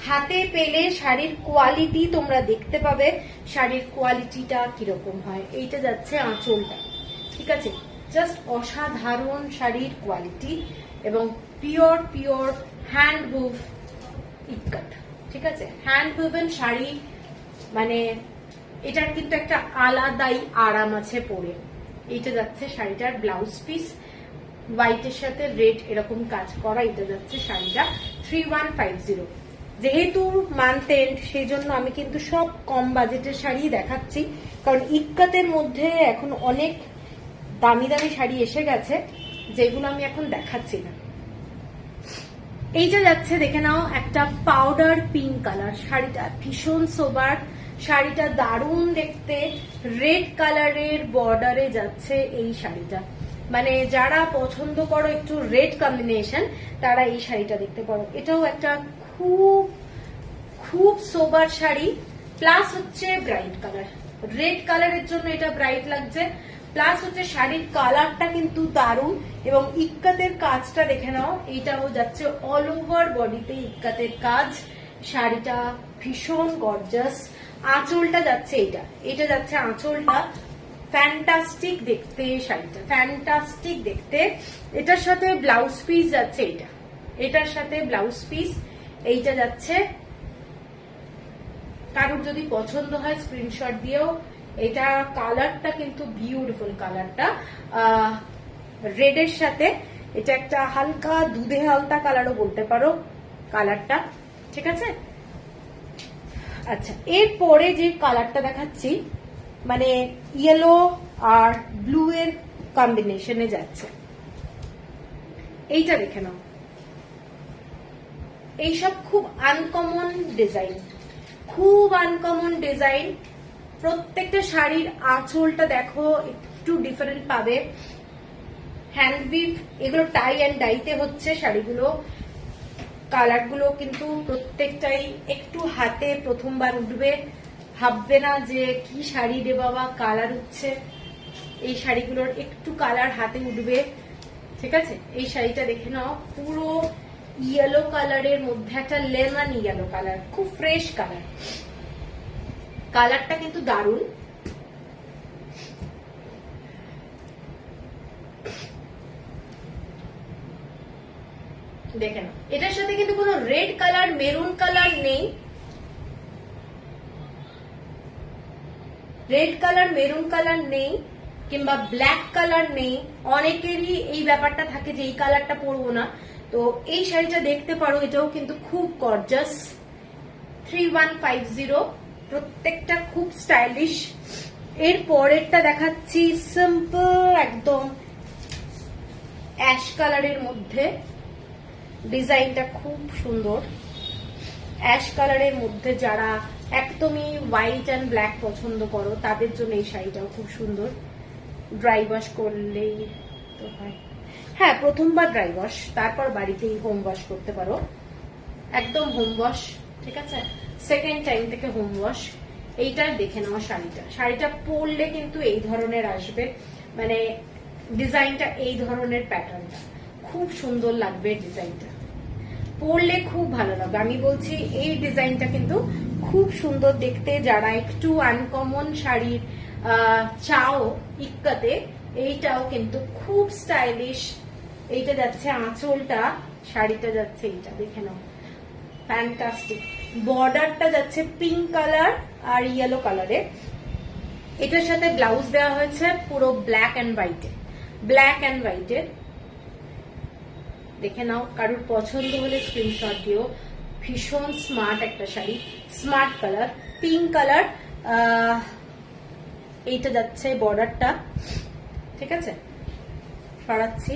হাতে পেলে শাড়ির কোয়ালিটি তোমরা দেখতে পাবে, শাড়ির কোয়ালিটিটা কিরকম হয়। এইটা যাচ্ছে আঁচলটা। ঠিক আছে, জাস্ট অসাধারণ শাড়ির কোয়ালিটি এবং পিওর পিওর হ্যান্ড উভ ইক্কাত। ঠিক আছে, হ্যান্ড উভেন শাড়ি মানে এটার কিন্তু একটা আলাদাই আরাম আছে পরে। এইটা যাচ্ছে শাড়িটার ব্লাউজ পিস, হোয়াইটের সাথে রেড এরকম কাজ করা। এটা যাচ্ছে শাড়িটা 3150। যেহেতু মান্থ এন্ড সেই জন্য আমি কিন্তু সব কম বাজেটের শাড়ি দেখাচ্ছি, কারণ ইক্কাতের মধ্যে এখন অনেক দামি দামি শাড়ি এসে গেছে যেগুলো আমি এখন দেখাচ্ছি না। এইটা যাচ্ছে দেখে নাও একটা পাউডার পিঙ্ক কালার, শাড়িটা ভীষণ সোবার, শাড়িটা দারুণ দেখতে, রেড কালারের বর্ডারে যাচ্ছে এই শাড়িটা। মানে যারা পছন্দ করো একটু রেড কম্বিনেশন তারা এই শাড়িটা দেখতে পারো। এটাও একটা খুব খুব সোবার শাড়ি, প্লাস হচ্ছে ব্রাইট কালার। রেড কালারের জন্য এটা ব্রাইট লাগছে, প্লাস হচ্ছে শাড়ির কালারটা কিন্তু দারুণ এবং ইক্কাতের কাজটা দেখে নাও। এইটাও যাচ্ছে অল ওভার বডিতে ইক্কাতের কাজ, শাড়িটা ভীষণ গর্জাস। আঁচলটা যাচ্ছে এটা যাচ্ছে আঁচলটা, ফ্যান্টাস্টিক দেখতে শাড়িটা, ফ্যান্টাস্টিক দেখতে। এটার সাথে ব্লাউজ পিস যাচ্ছে এটার সাথে ব্লাউজ পিস। এইটা যাচ্ছে, কারোর যদি পছন্দ হয় স্ক্রিনশট দিয়েও। এটা কালারটা কিন্তু বিউটিফুল, কালারটা রেডের সাথে এটা একটা হালকা দুধে হালকা কালারও বলতে পারো কালারটা। ঠিক আছে, আচ্ছা এরপরে যে কালারটা দেখাচ্ছি মানে ইয়েলো আর ব্লু এর কম্বিনেশনে যাচ্ছে। এইটা দেখে নাও, এইসব খুব আনকমন ডিজাইন, খুব আনকমন ডিজাইন। প্রত্যেকটা শাড়ির আঁচলটা দেখো একটু ডিফারেন্ট পাবে, হ্যান্ডউইভ, এগুলো টাই অ্যান্ড ডাইতে হচ্ছে শাড়িগুলো। কালারগুলো কিন্তু প্রত্যেকটাই একটু হাতে প্রথমবার উঠবে, ভাববে না যে কি শাড়ি রে বাবা কালার উঠছে। এই শাড়িগুলোর একটু কালার হাতে উঠবে। ঠিক আছে, এই শাড়িটা দেখে নাও, পুরো ইয়েলো কালারের মধ্যে একটা লেমন ইয়েলো কালার, খুব ফ্রেশ কালার। কালারটা কিন্তু দারুণ। দেখে নাও, এটার সাথে কিন্তু কোনো রেড কালার মেরুন কালার নেই, রেড কালার মেরুন কালার নেই কিংবা ব্ল্যাক কালার নেই। অনেকেরই এই ব্যাপারটা থাকে যে এই কালারটা পরবো না, তো এই শাড়িটা দেখতে পারো, এটাও কিন্তু খুব গর্জাস। 3150, প্রত্যেকটা খুব স্টাইলিশ। এর পরেরটা দেখাচ্ছি সিম্পল একদম অ্যাশ কালারের মধ্যে, ডিজাইনটা খুব সুন্দর। অ্যাশ কালারের মধ্যে যারা একদমই হোয়াইট অ্যান্ড ব্ল্যাক পছন্দ করো তাদের জন্য এই শাড়িটাও খুব সুন্দর। ড্রাই ওয়াশ করলেই তো হয়, হ্যাঁ প্রথমবার ড্রাই ওয়াশ, তারপর বাড়িতেই হোম ওয়াশ করতে পারো, একদম হোম ওয়াশ। ঠিক আছে, সেকেন্ড টাইম থেকে হোম ওয়াশ। এইটার দেখে নাও শাড়িটা, শাড়িটা পরলে কিন্তু এই ধরনের আসবে, মানে ডিজাইনটা এই ধরনের প্যাটার্নটা খুব সুন্দর লাগবে, ডিজাইনটা পরলে খুব ভালো লাগবে। আমি বলছি এই ডিজাইনটা কিন্তু খুব সুন্দর দেখতে। যারা একটু আনকমন শাড়ির চাও ইক্কাতে, এইটাও কিন্তু খুব স্টাইলিশ। এইটা যাচ্ছে আঁচলটা, শাড়িটা যাচ্ছে এইটা দেখে নাও, ফ্যান্টাস্টিক। বর্ডারটা যাচ্ছে পিঙ্ক কালার আর ইয়েলো কালারে। এটার সাথে ব্লাউজ দেওয়া হয়েছে পুরো ব্ল্যাক অ্যান্ড হোয়াইটে, ব্ল্যাক অ্যান্ড হোয়াইটের। দেখে নাও, কারোর পছন্দ হলে স্ক্রিনশট দিও। ভীষণ স্মার্ট একটা sari, smart colour, pink colour. এইটা যাচ্ছে বর্ডারটা। ঠিক আছে, সরাচ্ছি।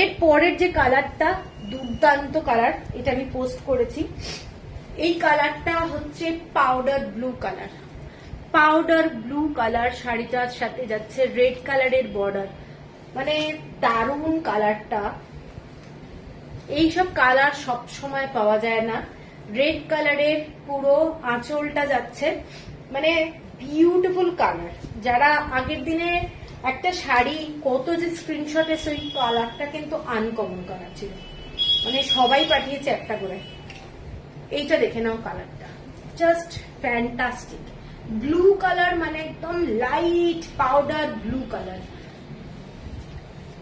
এর পরের যে কালারটা দুর্দান্ত কালার, এটা আমি পোস্ট করেছি। এই কালারটা হচ্ছে powder blue colour, powder blue colour. শাড়িটার সাথে যাচ্ছে রেড কালারের বর্ডার, মানে দারুণ কালারটা। এইসব কালার সব সময় পাওয়া যায় না। রেড কালারের পুরো আঁচলটা যাচ্ছে, মানে বিউটিফুল কালার। যারা আগের দিনে একটা শাড়ি কত যে স্ক্রিনশট এসে, ওই কালারটা কিন্তু আনকমন কালার ছিল, মানে সবাই পাঠিয়েছে একটা করে। এইটা দেখে নাও, কালারটা জাস্ট ফ্যান্টাস্টিক। ব্লু কালার, মানে একদম লাইট পাউডার ব্লু কালার।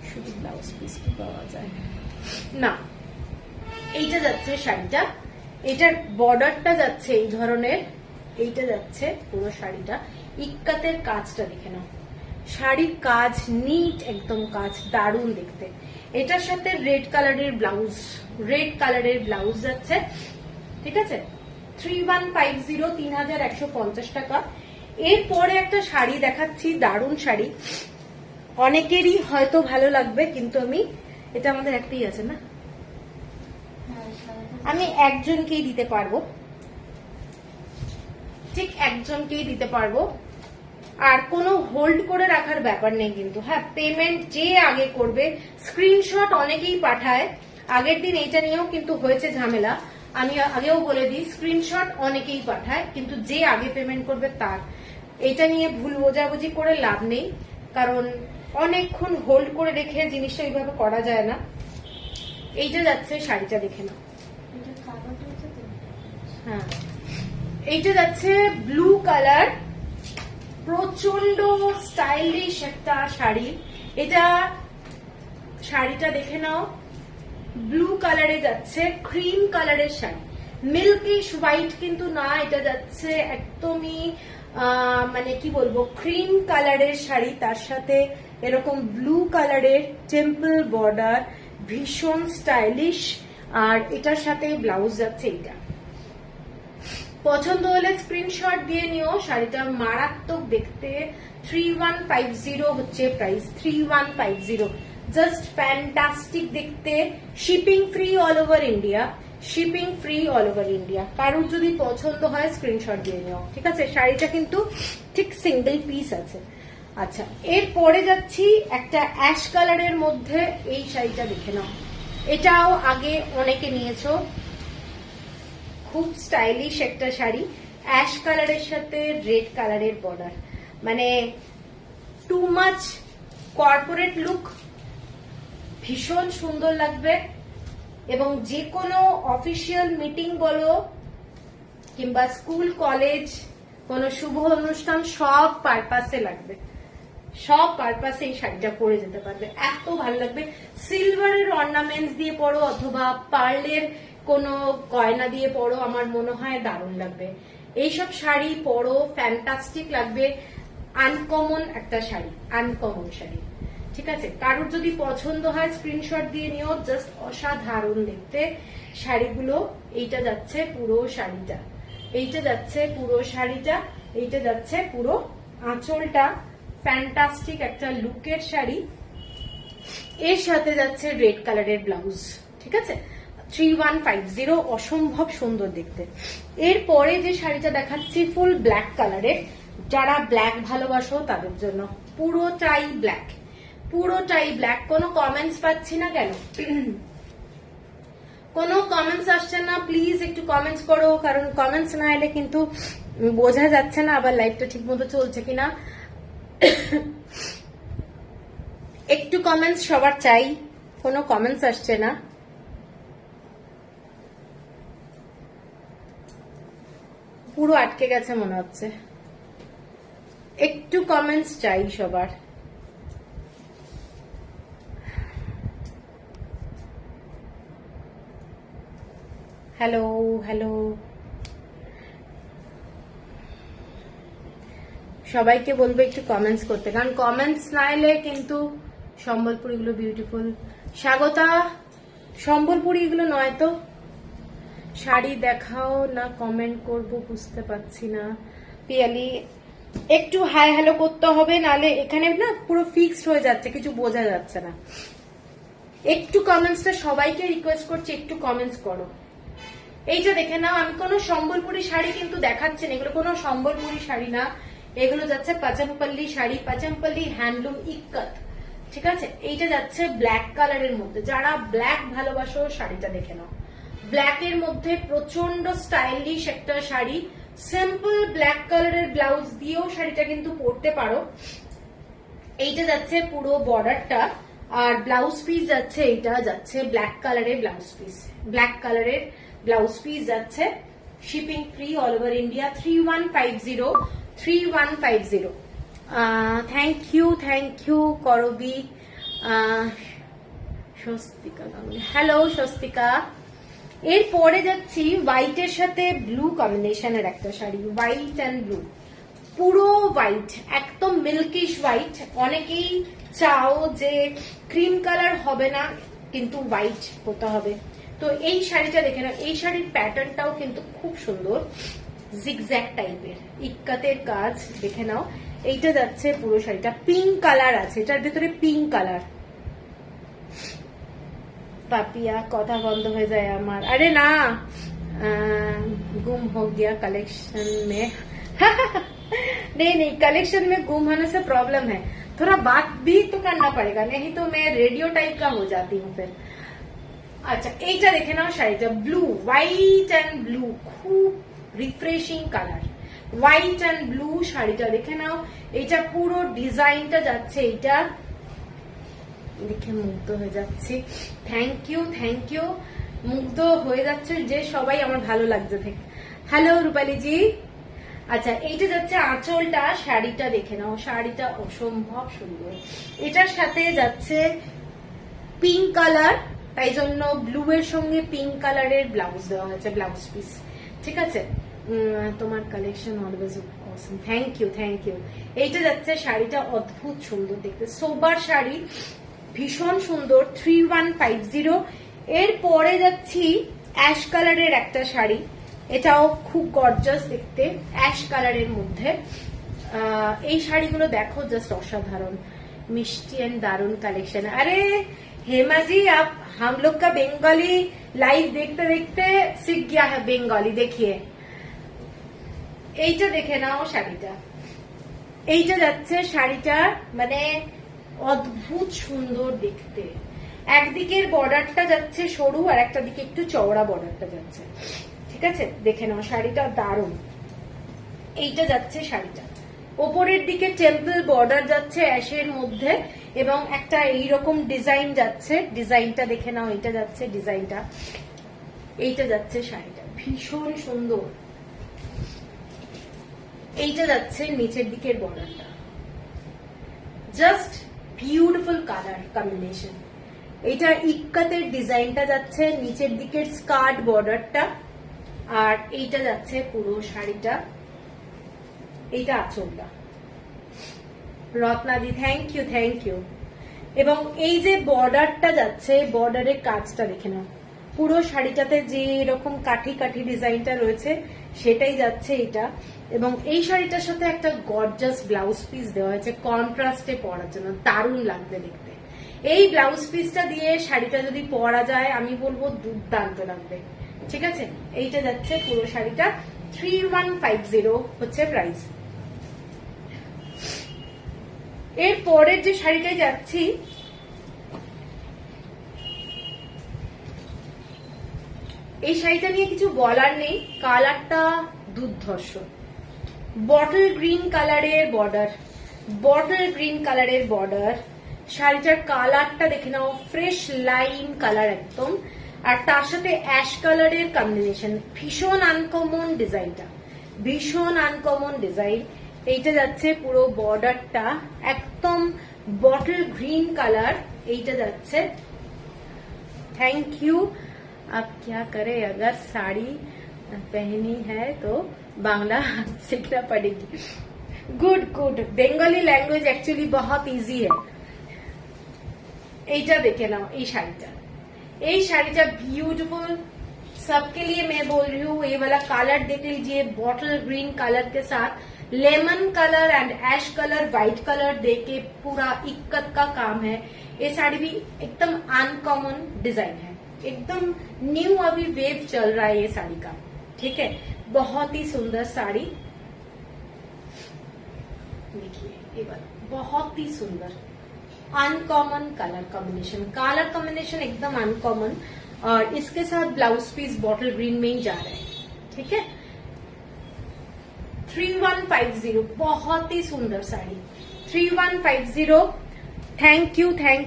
শুধু ব্লাউজ পিসটি পাওয়া যায় না। এইটা যাচ্ছে শাড়িটা, এটার বর্ডারটা যাচ্ছে এই ধরনের, এইটা যাচ্ছে পুরো শাড়িটা। ইক্কাতের কাজটা দেখে নাও, শাড়ির কাজ নিট একদম কাজ, দারুণ দেখতে। এটার সাথে রেড কালারের ব্লাউজ, রেড কালারের ব্লাউজ যাচ্ছে, ঠিক আছে। 3150, 3150 টাকা। এরপরে একটা শাড়ি দেখাচ্ছি, দারুণ শাড়ি, অনেকেরই হয়তো ভালো লাগবে, কিন্তু আমি, এটা আমাদের একটাই আছে না, আমি একজনকেই দিতে পারবো, ঠিক একজনকেই দিতে পারবো। আর কোনো হোল্ড করে রাখার ব্যাপার নেই কিন্তু, হ্যাঁ। পেমেন্ট যে আগে করবে, স্ক্রিনশট অনেকেই পাঠায়। আগের দিন এইটা নিয়েও কিন্তু হয়েছে ঝামেলা, আমি আগেও বলে দিই, স্ক্রিনশট অনেকেই পাঠায়, কিন্তু যে আগে পেমেন্ট করবে তার। এটা নিয়ে ভুল বোঝাবুঝি করে লাভ নেই, কারণ অনেকক্ষণ হোল্ড করে রেখে জিনিসটা এইভাবে করা যায় না। এইটা যাচ্ছে শাড়িটা দেখে নাও, হ্যাঁ। এইটা যাচ্ছে ব্লু কালার, প্রচন্ড স্টাইলিশ একটা শাড়ি। এটা শাড়িটা দেখে নাও, ব্লু কালারে যাচ্ছে, ক্রিম কালারের শাড়ি, মিল্কিশ হোয়াইট কিন্তু না, এটা যাচ্ছে একদমই মানে কি বলবো, ক্রিম কালারের শাড়ি, তার সাথে এরকম ব্লু কালারের টেম্পল বর্ডার, ভীষণ স্টাইলিশ। আর এটার সাথে ব্লাউজ যাচ্ছে এইটা। পছন্দ হলে স্ক্রিনশট দিয়ে নিও, শাড়িটা মারাত্মক দেখতে। 3150 হচ্ছে প্রাইস, 3150, জাস্ট ফ্যান্টাস্টিক দেখতে। Shipping free all over India, shipping free all over India. কারোর যদি পছন্দ হয় স্ক্রিনশট দিয়ে নিও, ঠিক আছে। শাড়িটা কিন্তু ঠিক সিঙ্গেল পিস আছে। আচ্ছা, এরপরে যাচ্ছি একটা অ্যাশ কালারের মধ্যে, এই শাড়িটা দেখে নাও। এটাও আগে অনেকে নিয়েছো, খুব স্টাইলিশ একটা শাড়ি, অ্যাশ কালারের সাথে রেড কালারের বর্ডার, মানে টু মাচ কর্পোরেট লুক, ভীষণ সুন্দর লাগবে। এবং যে কোনো অফিসিয়াল মিটিং বলো কিংবা স্কুল কলেজ, কোনো শুভ অনুষ্ঠান, সব পারপাসে লাগবে, সব পারপাসে এই শাড়িটা পরে যেতে পারবে, এত ভালো লাগবে। সিলভারের অর্নামেন্টস দিয়ে পরো অথবা পার্লের কোনো গয়না দিয়ে পরো, আমার মনে হয় দারুণ লাগবে। এইসব শাড়ি পরো, ফ্যান্টাস্টিক লাগবে। আনকমন একটা শাড়ি, আনকমন শাড়ি, ঠিক আছে। কারোর যদি পছন্দ হয় স্ক্রিনশট দিয়ে নিও, জাস্ট অসাধারণ দেখতে শাড়িগুলো। এইটা যাচ্ছে পুরো শাড়িটা, এইটা যাচ্ছে পুরো শাড়িটা, এইটা যাচ্ছে পুরো আঁচলটা, ফ্যান্টাস্টিক একটা লুকের শাড়ি। এর সাথে যাচ্ছে রেড কালারের ব্লাউজ, ঠিক আছে। 3150, অসম্ভব সুন্দর দেখতে। এরপরে যে শাড়িটা দেখাচ্ছি ফুল ব্ল্যাক কালারের, যারা ব্ল্যাক ভালোবাসো তাদের জন্য, পুরোটাই ব্ল্যাক, পুরোটাই ব্ল্যাক। কোনো কমেন্টস পাচ্ছি না কেন? কোনো কমেন্টস আসছে না, প্লিজ একটু কমেন্টস করো, কারণ কমেন্টস না এলে কিন্তু বোঝা যাচ্ছে না আবার লাইভটা ঠিক মতো চলছে কিনা। একটু কমেন্টস সবার চাই, কোনো কমেন্টস আসছে না। পুরো আটকে গেছে মনে হচ্ছে, একটু কমেন্টস চাই সবার। হ্যালো হ্যালো, সবাইকে বলবো একটু কমেন্টস করতে, কারণ কমেন্টস না এলে কিন্তু সম্বলপুরি গুলো বিউটিফুল। স্বাগতা, সম্বলপুরি এগুলো নয় তো? শাড়ি দেখাও না, কমেন্ট করব বুঝতে পারছি না। পিয়ালি, একটু হাই হ্যালো করতে হবে, নালে এখানে না পুরো ফিক্সড হয়ে যাচ্ছে, কিছু বোঝা যাচ্ছে না। একটু কমেন্টসটা সবাইকে রিকোয়েস্ট করছি, একটু কমেন্টস করো। এইটা দেখে নাও, আমি কোনো সম্বলপুরি শাড়ি কিন্তু দেখাচ্ছি না, এগুলো কোনো সম্বলপুরি শাড়ি না, এগুলো যাচ্ছে পাচামপল্লি শাড়ি, পাচামপল্লি হ্যান্ডলুম ইক্কত, ঠিক ঠিক আছে, এইটা যাচ্ছে ব্ল্যাক কালারের মধ্যে। যারা ব্ল্যাক ভালোবাসো শাড়িটা দেখে নাও। ব্ল্যাকের মধ্যে প্রচন্ড স্টাইলিশ একটা শাড়ি, সিম্পল ব্ল্যাক কালারের ব্লাউজ দিয়েও শাড়িটা কিন্তু পরতে পারো। এইটা যাচ্ছে পুরো বর্ডারটা, আর ব্লাউজ পিস যাচ্ছে, এইটা যাচ্ছে ব্ল্যাক কালারের ব্লাউজ পিস, ব্ল্যাক কালারের ব্লাউজ পিস যাচ্ছে। Shipping free all over India. 3150 thank you করবি। স্বস্তিকা গাঙ্গুলি, হ্যালো স্বস্তিকা। এরপরে যাচ্ছি হোয়াইটের সাথে ব্লু কম্বিনেশনের একটা শাড়ি, হোয়াইট অ্যান্ড ব্লু, পুরো হোয়াইট, একদম মিল্কিশ হোয়াইট। অনেকেই চাও যে ক্রিম কালার হবে না কিন্তু হোয়াইট হতে হবে, তো এই শাড়িটা দেখে নাও। এই শাড়ির প্যাটার্নটাও কিন্তু খুব সুন্দর, জিগজ্যাগ টাইপের, ইক্কাতের কাজ দেখে নাও। এইটা যাচ্ছে পুরো শাড়িটা পিঙ্ক কালার আছে, এটার ভেতরে পিঙ্ক কালার। পাপিয়া কথা বন্ধ হয়ে যায় আমার, আরে না गुम हो गया कलेक्शन में नहीं कलेक्शन में गुम होने से प्रॉब्लम है, थोड़ा बात भी तो करना पड़ेगा, नहीं तो मैं रेडियो टाइप का हो जाती हूँ फिर। আচ্ছা এইটা দেখে নাও শাড়িটা, ব্লু, হোয়াইট অ্যান্ড ব্লু, খুব refreshing colour, white and blue শাড়িটা দেখে নাও। এটা পুরো ডিজাইনটা যাচ্ছে, এইটা দেখে মুগ্ধ হয়ে যাচ্ছে। থ্যাংক ইউ, মুগ্ধ হয়ে যাচ্ছে যে সবাই, আমার ভালো লাগছে থেকে। হ্যালো রূপালী জি। আচ্ছা এইটা যাচ্ছে আঁচলটা, শাড়িটা দেখে নাও, শাড়িটা অসম্ভব সুন্দর। এটার সাথে যাচ্ছে পিঙ্ক কালার, তাই জন্য ব্লু এর সঙ্গে পিঙ্ক কালারের ব্লাউজ দেওয়া হয়েছে, ব্লাউজ পিস। ঠিক আছে, তোমার collection always awesome, thank you. এইটা যাচ্ছে শাড়িটা অদ্ভুত সুন্দর দেখতে, সোবার শাড়ি, ভীষণ সুন্দর। 3150। এর পরে যাচ্ছি অ্যাশ কালারের একটা শাড়ি, এটাও খুব গর্জাস দেখতে, অ্যাশ কালারের মধ্যে। এই শাড়িগুলো দেখো জাস্ট অসাধারণ, মিষ্টি এন্ড দারুন কালেকশন। আরে हेमा जी आप हम लोग का बंगाली लाइव देखते देखते सीख गया है बंगाली। देखिए এইটা দেখে নাও শাড়িটা, এইটা যাচ্ছে শাড়িটা মানে অদ্ভুত সুন্দর দেখতে। একদিকের বর্ডারটা যাচ্ছে সরু, আর একটা দিকে একটু চওড়া বর্ডারটা যাচ্ছে। ঠিক আছে, দেখে নাও শাড়িটা দারুণ। এইটা যাচ্ছে শাড়িটা, ওপরের দিকে টেম্পল বর্ডার যাচ্ছে অ্যাশের মধ্যে, এবং একটা এইরকম ডিজাইন যাচ্ছে, ডিজাইনটা দেখে নাও। এটা যাচ্ছে ডিজাইনটা, এইটা যাচ্ছে শাড়িটা, ভীষণ সুন্দর। এইটা যাচ্ছে নিচের দিকের বর্ডারটা, জাস্ট বিউটিফুল কালার কম্বিনেশন। এইটা ইক্কাতের ডিজাইনটা যাচ্ছে, নিচের দিকের স্কার্ট বর্ডারটা, আর এইটা যাচ্ছে পুরো শাড়িটা, এইটা আঁচলটা। রত্নাদি থ্যাংক ইউ। এবং এই যে বর্ডারটা যাচ্ছে, বর্ডারের কাজটা দেখে নাও, পুরো শাড়িটাতে যে এরকম কাঠি কাঠি ডিজাইনটা রয়েছে সেটাই যাচ্ছে এটা। এবং এই শাড়িটার সাথে একটা গর্জাস ব্লাউজ পিস দেওয়া হয়েছে কন্ট্রাস্টে পরার জন্য, দারুণ লাগবে দেখতে। এই ব্লাউজ পিসটা দিয়ে শাড়িটা যদি পরা যায় আমি বলবো দুর্দান্ত লাগবে। ঠিক আছে, এইটা যাচ্ছে পুরো শাড়িটা, 3150 হচ্ছে প্রাইস। এর পরের যে শাড়িটায় যাচ্ছি, এই শাড়িটা নিয়ে কিছু বলার নেই, কালারটা দুর্ধর্ষ, বটল গ্রিন কালারের বর্ডার, শাড়িটার কালারটা দেখে নাও, ফ্রেশ লাইম কালার একদম, আর তার সাথে অ্যাশ কালারের কম্বিনেশন, ভীষণ আনকমন ডিজাইনটা, ভীষণ আনকমন ডিজাইন। এইটা যাচ্ছে পুরো বর্ডারটা একদম বটল গ্রিন কালার, এইটা যাচ্ছে। Thank you. अब क्या करे, अगर साड़ी पहनी है तो बांग्ला सीखना पड़ेगी। गुड, बेंगली लैंग्वेज एक्चुअली बहुत इजी है। এইটা দেখে নাও, এই শাড়িটা ब्यूटीफुल, सबके लिए मैं बोल रही हूँ। ये वाला कलर देख लीजिए, बॉटल ग्रीन कलर के साथ lemon colour and ash colour, white colour देके पूरा इक्कत का काम है। ये साड़ी भी एकदम अनकॉमन डिजाइन है, एकदम न्यू, अभी वेव चल रहा है ये साड़ी का। ठीक है, बहुत ही सुंदर साड़ी, देखिए ये वाला बहुत ही सुंदर, अनकॉमन कलर कॉम्बिनेशन एकदम अनकॉमन, और इसके साथ ब्लाउज पीस बॉटल ग्रीन में ही जा रहा है, ठीक है। 3150, बहुत ही सुंदर साड़ी, 3150। Thank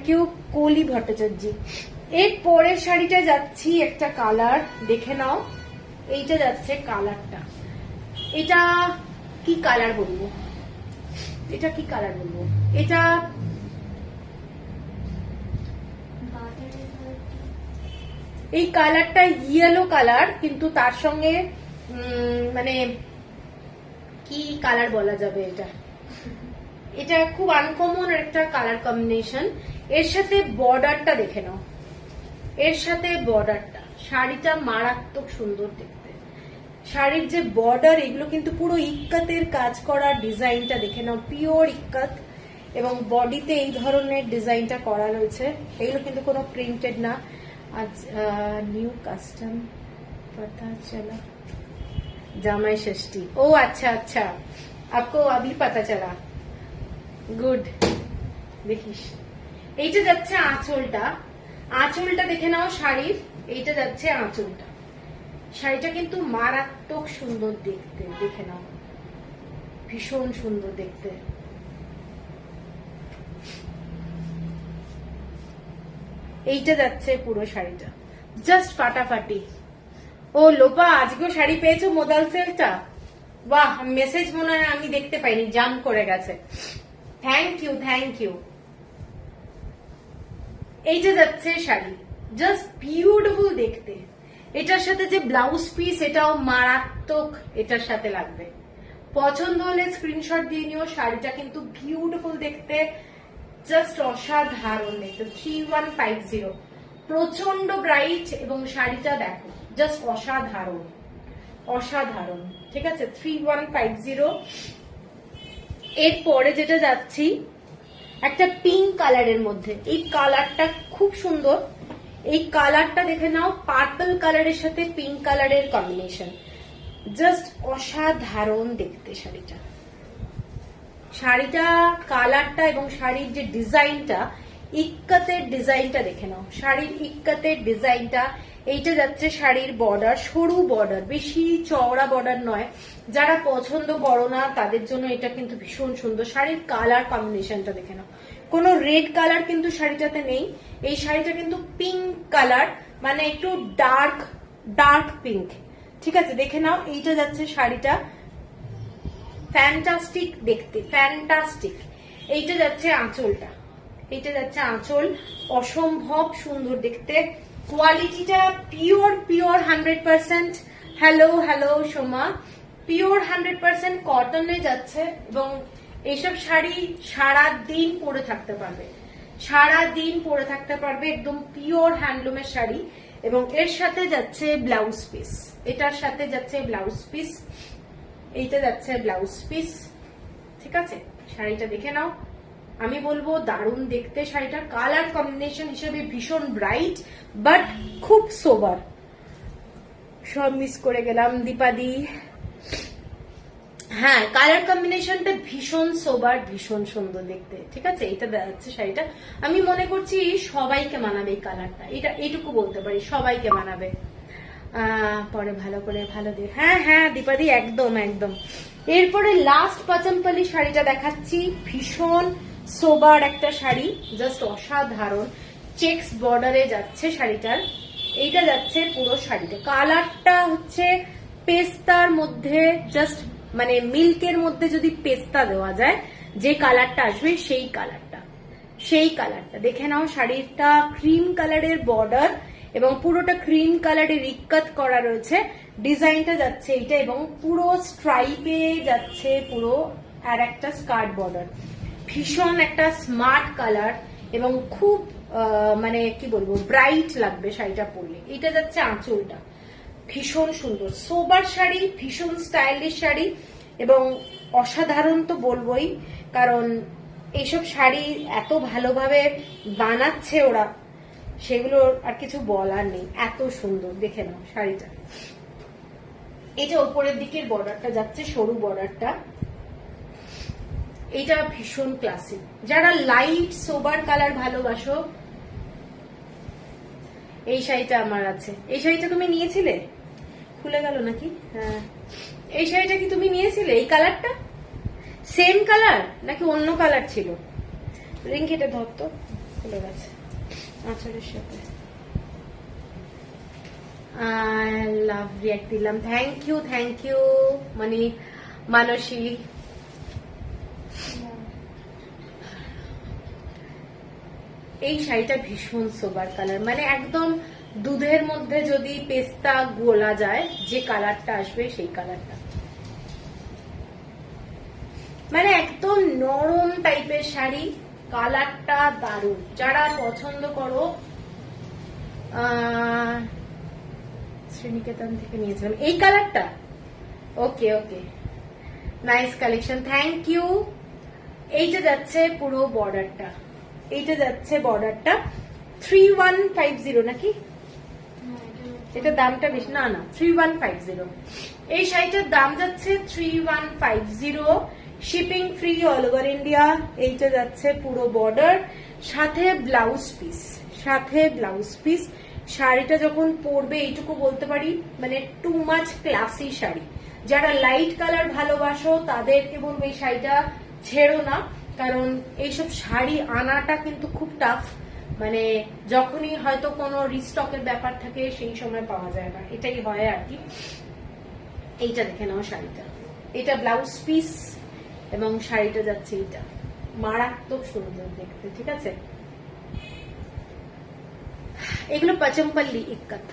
you Koli Bhattacharya. এর পরের শাড়িটা যাচ্ছি একটা কালার, দেখে নাও। এইটা যাচ্ছে কালারটা, এটা কি কালার বলবো, এটা এই কালারটা ইয়েলো কালার, কিন্তু তার সঙ্গে মানে কি কালার বলা যাবে, এটা খুব আনকমন একটা কালার কম্বিনেশন। এর সাথে বর্ডারটা দেখে নাও, শাড়িটা মারাত্মক সুন্দর দেখতে। শাড়ির যে বর্ডার, এগুলো কিন্তু পুরো ইক্কাতের কাজ করা, ডিজাইনটা দেখে নাও, পিওর ইক্কাত, এবং বডিতে এই ধরনের ডিজাইনটা করা রয়েছে। এগুলো কিন্তু কোনো প্রিন্টেড না। আজ নিউ কাস্টম पता चला, জামাই ষষ্ঠী। ও আচ্ছা, आपको अभी पता चला, গুড। দেখিস, এইটা যাচ্ছে আঁচলটা দেখে নাও শাড়ির, এইটা যাচ্ছে আঁচলটা। শাড়িটা কিন্তু মারাত্মক সুন্দর দেখতে, দেখে নাও, ভীষণ সুন্দর দেখতে। এইটা যাচ্ছে পুরো শাড়িটা, জাস্ট ফাটাফাটি। ও লোপা, আজকেও শাড়ি পেয়েছো মোদাল সেলটা? বাহ, মেসেজ মনে হয় আমি দেখতে পাইনি, জাম্প করে গেছে। Thank you. এইটা যাচ্ছে শাড়ি, জাস্ট বিউটিফুল দেখতে। এটার সাথে যে ব্লাউজ পিস, এটাও মারাত্মক এটার সাথে লাগবে। পছন্দ হলে স্ক্রিনশট দিয়ে নিও। শাড়িটা কিন্তু বিউটিফুল দেখতে, জাস্ট অসাধারণ দেখতে। 3150, প্রচন্ড ব্রাইট, এবং শাড়িটা দেখো জাস্ট অসাধারণ, ঠিক আছে। 3150। এরপরে যেটা যাচ্ছি একটা পিঙ্ক কালারের মধ্যে, এই কালারটা খুব সুন্দর। এই কালারটা দেখে নাও, পার্পল কালারের সাথে পিঙ্ক কালারের কম্বিনেশন, জাস্ট অসাধারণ দেখতে শাড়িটা কালারটা এবং শাড়ির যে ডিজাইনটা, ইক্কাতের ডিজাইনটা দেখে নাও, শাড়ির ইক্কাতের ডিজাইনটা। এইটা যাচ্ছে শাড়ির বর্ডার, সরু বর্ডার, বেশি চওড়া বর্ডার নয়। যারা পছন্দ করো না তাদের জন্য এটা কিন্তু ভীষণ সুন্দর। শাড়ির কালার কম্বিনেশনটা দেখে নাও, কোনো রেড কালার কিন্তু শাড়িটাতে নেই। এই শাড়িটা কিন্তু পিঙ্ক কালার, মানে একটু ডার্ক পিঙ্ক, ঠিক আছে। দেখে নাও, এইটা যাচ্ছে শাড়িটা, ফ্যান্টাস্টিক দেখতে, ফ্যান্টাস্টিক। এইটা যাচ্ছে আঁচল, অসম্ভব সুন্দর দেখতে। কোয়ালিটিটা পিওর 100%। হ্যালো সোমা, পিওর 100% কটনে যাচ্ছে, এবং এইসব শাড়ি সারাদিন পরে থাকতে পারবে, একদম পিওর হ্যান্ডলুমের শাড়ি। এবং এর সাথে যাচ্ছে ব্লাউজ পিস, এটার সাথে যাচ্ছে ব্লাউজ পিস, এইটা যাচ্ছে ব্লাউজ পিস, ঠিক আছে। শাড়িটা দেখে নাও, আমি বলবো দারুণ দেখতে শাড়িটা। কালার কম্বিনেশন হিসেবে ভীষণ ব্রাইট, বাট খুব সোবার। সব মিস করে গেলাম দীপাদি। হ্যাঁ, কালার কম্বিনেশনটা ভীষণ সোবার, ভীষণ সুন্দর দেখতে, ঠিক আছে। এটা যাচ্ছে শাড়িটা, আমি মনে করছি সবাইকে মানাবে এই কালারটা, এইটুকু বলতে পারি, সবাইকে মানাবে। পরে ভালো দিয়ে, হ্যাঁ দীপাদি, একদম। এরপরে লাস্ট পাচমপল্লি শাড়িটা দেখাচ্ছি, ভীষণ সোবার একটা শাড়ি, জাস্ট অসাধারণ। চেক্স বর্ডারে যাচ্ছে শাড়িটার, এইটা যাচ্ছে পুরো শাড়িটা। কালারটা হচ্ছে পেস্তার মধ্যে, জাস্ট মানে মিল্কের মধ্যে যদি পেস্তা দেওয়া যায় যে কালারটা আসবে, সেই কালারটা দেখে নাও। শাড়িটা ক্রিম কালারের বর্ডার, এবং পুরোটা ক্রিম কালারের ইক্কাত করা রয়েছে। ডিজাইনটা যাচ্ছে এইটা, এবং পুরো স্ট্রাইপে যাচ্ছে পুরো, আর একটা স্কার্ট বর্ডার। ভীষণ একটা স্মার্ট কালার, এবং খুব মানে কি বলবো, ব্রাইট লাগবে শাড়িটা পরলে। এটা যাচ্ছে আঁচলটা, ভীষণ সুন্দর সোবার শাড়ি, ভীষণ স্টাইলিশ শাড়ি, এবং অসাধারণ তো বলবোই, কারণ এইসব শাড়ি এত ভালোভাবে বানাচ্ছে ওরা, সেগুলোর আর কিছু বলার নেই, এত সুন্দর। দেখে নাও শাড়িটা, এই যে ওপরের দিকের বর্ডারটা যাচ্ছে, সরু বর্ডারটা, এইটা ভীষণ ক্লাসিক। যারা লাইট সোবার কালার ভালোবাসো, এই শাড়িটা আমার আছে। এই শাড়িটা তুমি নিয়েছিলে? খুলে গেল নাকি? হ্যাঁ, এই শাড়িটা কি তুমি নিয়েছিলে? এই কালারটা সেম কালার নাকি অন্য কালার ছিল? রিং কেটে ধরতো, খুলে গেছে আঁচলের সাথে। লাভ রিয়াক্ট দিলাম, থ্যাংক ইউ মানে মানসী। এই শাড়িটা ভীষণ সোবার কালার, মানে একদম দুধের মধ্যে যদি পেস্তা গোলা যায় যে কালারটা আসবে সেই কালারটা, মানে একদম নরম টাইপের শাড়ি, কালারটা দারুণ। যারা পছন্দ করো, শ্রীনিকেতন থেকে নিয়েছিলাম এই কালারটা। Okay nice collection, thank you. এইটা যাচ্ছে পুরো বর্ডারটা, এইটা যাচ্ছে বর্ডারটা 3150 নাকি? এটা দামটা বেশি না, 3150। এই শাড়িটার দাম যাচ্ছে 3150, shipping free all over India. এইটা যাচ্ছে পুরো বর্ডার, সাথে ব্লাউজ পিস। শাড়িটা যখন পরবে এইটুকু বলতে পারি, মানে টু মাচ ক্লাসি শাড়ি। যারা লাইট কালার ভালোবাসো তাদেরকে বলবো এই শাড়িটা ছেড়ো না, কারণ এইসব শাড়ি আনাটা কিন্তু খুব টাফ। মানে যখনই হয়তো কোনো রিস্টকের ব্যাপার থাকে সেই সময় পাওয়া যায় না, এটাই হয় আর কি। এইটা দেখে নাও শাড়িটা, এটা ব্লাউজ পিস এবং শাড়িটা যাচ্ছে এইটা, মারাত্মক সুন্দর দেখতে, ঠিক আছে। এগুলো পচমপল্লি ইক্কত।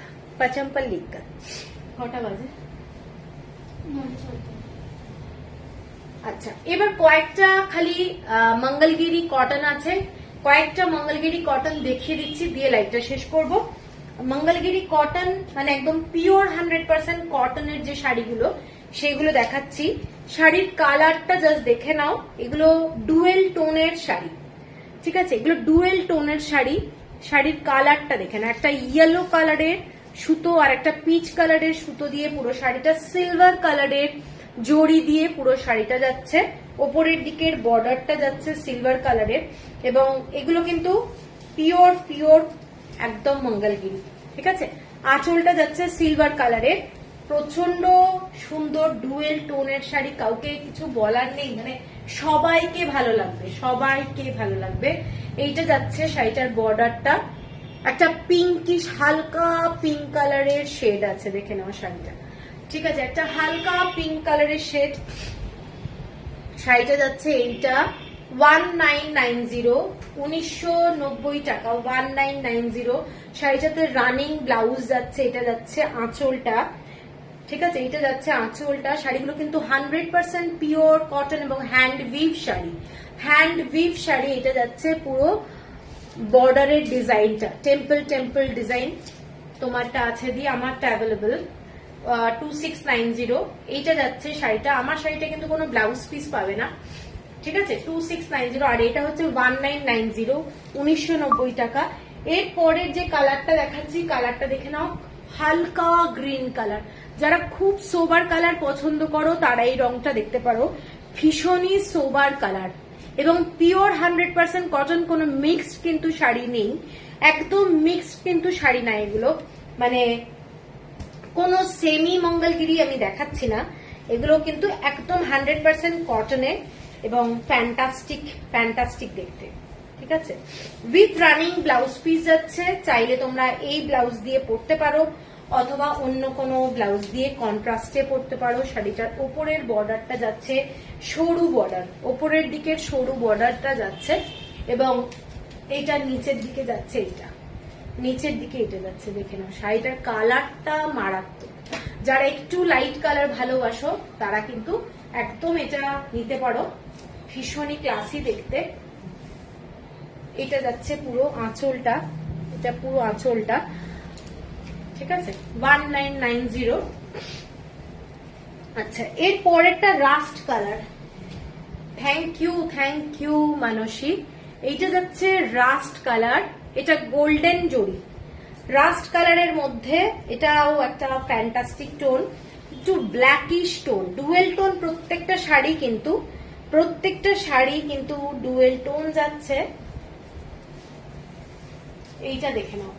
কটা বাজে? আচ্ছা, এবার কয়েকটা খালি মঙ্গলগিরি কটন আছে, কয়েকটা মঙ্গলগিরি কটন দেখিয়ে দিচ্ছি, দিয়ে লাইভটা শেষ করব। মঙ্গলগিরি কটন মানে একদম পিওর 100% কটনের যে শাড়িগুলো সেগুলো দেখাচ্ছি। শাড়ির কালারটা জাস্ট দেখে নাও, এগুলো ডুয়েল টোনের শাড়ি, ঠিক আছে। এগুলো ডুয়েল টোনের শাড়ি, শাড়ির কালারটা দেখে নাও, একটা ইয়েলো কালারের সুতো আর একটা পিচ কালারের সুতো দিয়ে পুরো শাড়িটা, সিলভার কালারের জড়ি দিয়ে পুরো শাড়িটা যাচ্ছে, ওপরের দিকের বর্ডারটা যাচ্ছে সিলভার কালারের, এবং এগুলো কিন্তু পিওর একদম মঙ্গলগিরি, ঠিক আছে। আঁচলটা যাচ্ছে সিলভার কালারের, প্রচন্ড সুন্দর ডুয়েল টোনের শাড়ি, কাউকে কিছু বলার নেই, মানে সবাইকে ভালো লাগবে। এইটা যাচ্ছে শাড়িটার বর্ডারটা, একটা পিঙ্কিশ হালকা পিঙ্ক কালারের শেড আছে, দেখে নাও শাড়িটা, ঠিক আছে, একটা হালকা পিঙ্ক কালারের শেড। শাড়িটা যাচ্ছে এইটা 1990, 1990 টাকা, 1990। শাড়িটাতে রানিং ব্লাউজ যাচ্ছে, এটা যাচ্ছে আঁচলটা, ঠিক আছে, এটা যাচ্ছে আঁচলটা। শাড়িগুলো কিন্তু 100% পিওর কটন এবং হ্যান্ড উইভ শাড়ি। এটা যাচ্ছে পুরো বর্ডারের ডিজাইনটা টেম্পল ডিজাইন, তোমারটা আছে দিয়ে, আমারটা অ্যাভেলেবল 2690। এইটা যাচ্ছে শাড়িটা, আমার শাড়িটা কিন্তু কোনো ব্লাউজ পিস পাবে না, ঠিক আছে, 2690। আর এটা হচ্ছে 1990, 1990 টাকা। এর পরের যে কালারটা দেখাচ্ছি, কালারটা দেখে নাও, হালকা গ্রিন কালার। যারা খুব সোবার কালার পছন্দ করো তারা এই রংটা দেখতে পারো, ভীষণই সোবার কালার এবং পিওর 100% কটন, কোনো মিক্সড কিন্তু শাড়ি নেই, একদম মিক্সড কিন্তু শাড়ি না এগুলো, মানে কোনো সেমি মঙ্গলগিরি আমি দেখাচ্ছি না, এগুলো কিন্তু একদম 100% কটনের এবং ফ্যান্টাস্টিক দেখতে, ঠিক আছে। উইথ রানিং ব্লাউজ পিস যাচ্ছে, চাইলে তোমরা এই ব্লাউজ দিয়ে পরতে পারো অথবা অন্য কোনো ব্লাউজ দিয়ে কন্ট্রাস্টে পরতে পারো। শাড়িটার ওপরের বর্ডারটা যাচ্ছে সরু বর্ডার, ওপরের দিকের সরু বর্ডারটা যাচ্ছে এবং এইটা নিচের দিকে যাচ্ছে, এটা যাচ্ছে, দেখে নাও শাড়িটার কালারটা মারাত্মক। যারা একটু লাইট কালার ভালোবাসো তারা কিন্তু একদম এটা নিতে পারো, ভীষণই ক্লাসি দেখতে। এটা যাচ্ছে পুরো আঁচলটা, এটা পুরো আঁচলটা, ঠিক আছে, 1990। আচ্ছা, এর পরেরটা রাস্ট কালার, থ্যাংক ইউ মানসী। এইটা যাচ্ছে রাস্ট কালার, এটা গোল্ডেন জরি, রাস্ট কালারের মধ্যে এটাও একটা ফ্যান্টাস্টিক টোন, একটু ব্ল্যাকিশ টোন, ডুয়েল টোন প্রত্যেকটা শাড়ি কিন্তু, প্রত্যেকটা শাড়ি কিন্তু ডুয়েল টোন যাচ্ছে। এইটা দেখে নাও,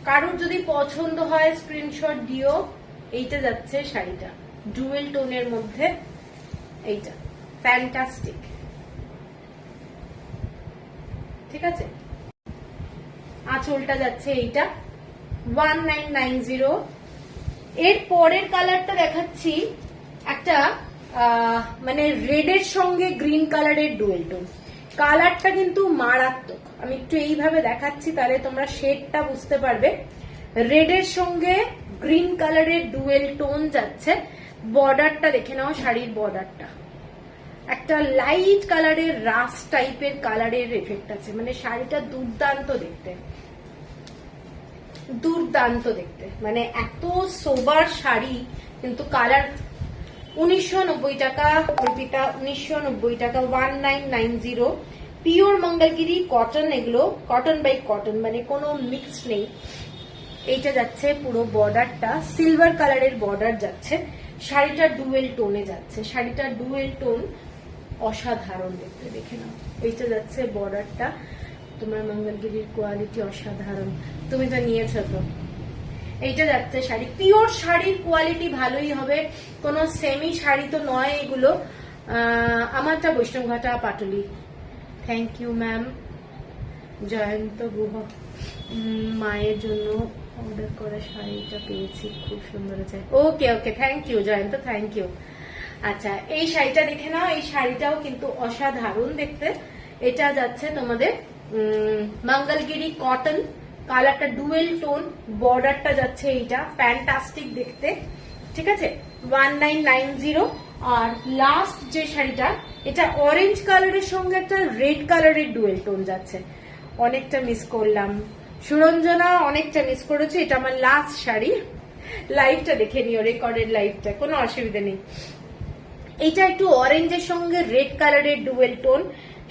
কারোর যদি পছন্দ হয় স্ক্রিনশট দিও। এইটা যাচ্ছে শাড়িটা ডুয়েল টোনের মধ্যে, এইটা ফ্যান্টাস্টিক, ঠিক আছে। আঁচলটা যাচ্ছে এইটা 1990। এর পরের কালারটা দেখাচ্ছি একটা মানে রেডের সঙ্গে গ্রিন কালারের ডুয়েল টোন। কালারটা কিন্তু মারাত্মক, আমি একটু এইভাবে দেখাচ্ছি তাহলে তোমরা শেডটা বুঝতে পারবে। রেডের সঙ্গে গ্রিন কালারের ডুয়েল টোন যাচ্ছে। বর্ডারটা দেখে নাও, শাড়ির বর্ডারটা একটা লাইট কালারের রাস টাইপের কালারের এফেক্ট আছে, মানে শাড়িটা দুর্দান্ত দেখতে, দুর্দান্ত দেখতে, মানে এত সোবার শাড়ি। কিন্তু কালার 1990 টাকা, অর্পিতা 1990 টাকা, 1990। পিওর মঙ্গলগিরি কটন, এগুলো কটন বাই কটন, মানে কোনো মিক্স নেই। এইটা যাচ্ছে পুরো বর্ডারটা সিলভার কালারের বর্ডার যাচ্ছে। শাড়িটা ডুয়েল টোনে যাচ্ছে, শাড়িটা ডুয়েল টোন, অসাধারণ দেখতে, দেখে নাও। এইটা যাচ্ছে বর্ডারটা, তোমার মঙ্গলগিরির কোয়ালিটি অসাধারণ, তুমি তো নিয়েছো তো। এইটা যাচ্ছে শাড়ি, পিওর শাড়ির কোয়ালিটি ভালোই হবে, কোনো সেমি শাড়ি তো নয় এগুলো। আমারটা Baishnabghata Patuli, thank you ma'am. Jayanta Guha, মায়ের জন্য অর্ডার করা শাড়িটা পেয়েছি, খুব সুন্দর আছে। Okay okay, thank you Jayanta, thank you. আচ্ছা, এই শাড়িটা দেখে নাও, এই শাড়িটাও কিন্তু অসাধারণ দেখতে। এটা যাচ্ছে তোমাদের মঙ্গলগিরি কটন, কালারটা ডুয়েল টোন, বর্ডারটা যাচ্ছে এইটা ফ্যান্টাস্টিক দেখতে, ঠিক আছে। 1990। আর লাস্ট যে শাড়িটা, এটা অরেঞ্জ কালারের সঙ্গে একটা রেড কালারের ডুয়েল টোন যাচ্ছে। অনেকটা মিস করলাম সুরঞ্জনা, অনেকটা মিস করেছে। এটা আমার লাস্ট শাড়ি, লাইভটা দেখে নিও, রেকর্ডেড লাইভটা, কোনো অসুবিধা নেই। এটা একটু অরেঞ্জের সঙ্গে রেড কালারের ডুয়েল টোন।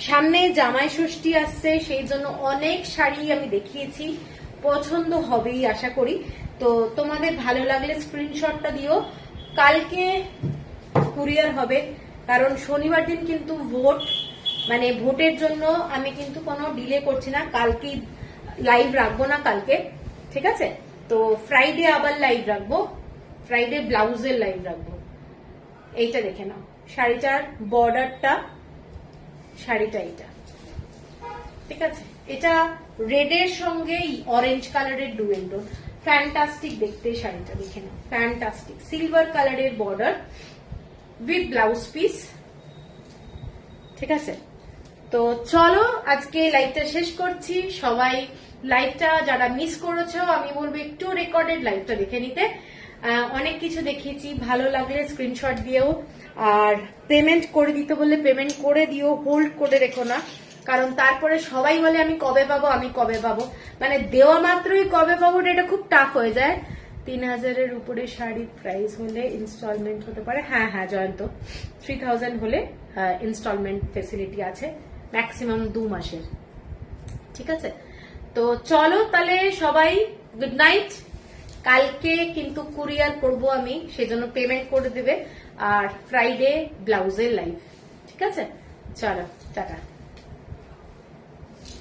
সামনে জামাই ষষ্ঠী আসছে, সেই জন্য অনেক শাড়ি আমি দেখিয়েছি, পছন্দ হবেই আশা করি। তো তোমাদের ভালো লাগলে স্ক্রিনশটটা দিও। কালকে কুরিয়ার হবে, কারণ শনিবার দিন কিন্তু ভোট, মানে ভোটের জন্য আমি কিন্তু কোনো ডিলে করছি না। কালকে লাইভ রাখবো না কালকে, ঠিক আছে। তো ফ্রাইডে আবার লাইভ রাখবো, ফ্রাইডে ব্লাউজের লাইভ রাখবো। এইটা দেখে নাও, শাড়িটার বর্ডারটা, শাড়িটা এইটা, ঠিক আছে। এটা রেডের সঙ্গে অরেঞ্জ কালারের ডুয়েল টোন, ফ্যান্টাস্টিক দেখতে শাড়িটা, দেখে নাও, ফ্যান্টাস্টিক। সিলভার কালারের বর্ডার উইথ ব্লাউজ পিস, ঠিক আছে। তো চলো আজকে লাইভটা শেষ করছি। সবাই লাইভটা যারা মিস করেছো, আমি বলবো একটু রেকর্ডেড লাইভটা দেখে নিতে। অনেক কিছু দেখিয়েছি, ভালো লাগলে স্ক্রিনশট দিয়েও, আর পেমেন্ট করে দিতে বললে পেমেন্ট করে দিও, হোল্ড করে রেখো না, কারণ তারপরে সবাই বলে আমি কবে পাবো, আমি কবে পাবো, মানে দেওয়া মাত্রই কবে পাবো, এটা খুব টাফ হয়ে যায়। 3000-এর উপরে শাড়ির প্রাইস হলে ইনস্টলমেন্ট হতে পারে। হ্যাঁ হ্যাঁ জয়ন্ত, 3000 হলে ইনস্টলমেন্ট ফেসিলিটি আছে, ম্যাক্সিমাম 2 মাসের, ঠিক আছে। তো চলো তাহলে সবাই গুড নাইট। কালকে কিন্তু কুরিয়ার করব আমি, সেজন্য পেমেন্ট করে দেবে। আর ফ্রাইডে ব্লাউজের লাইভ, ঠিক আছে। চলো টাটা।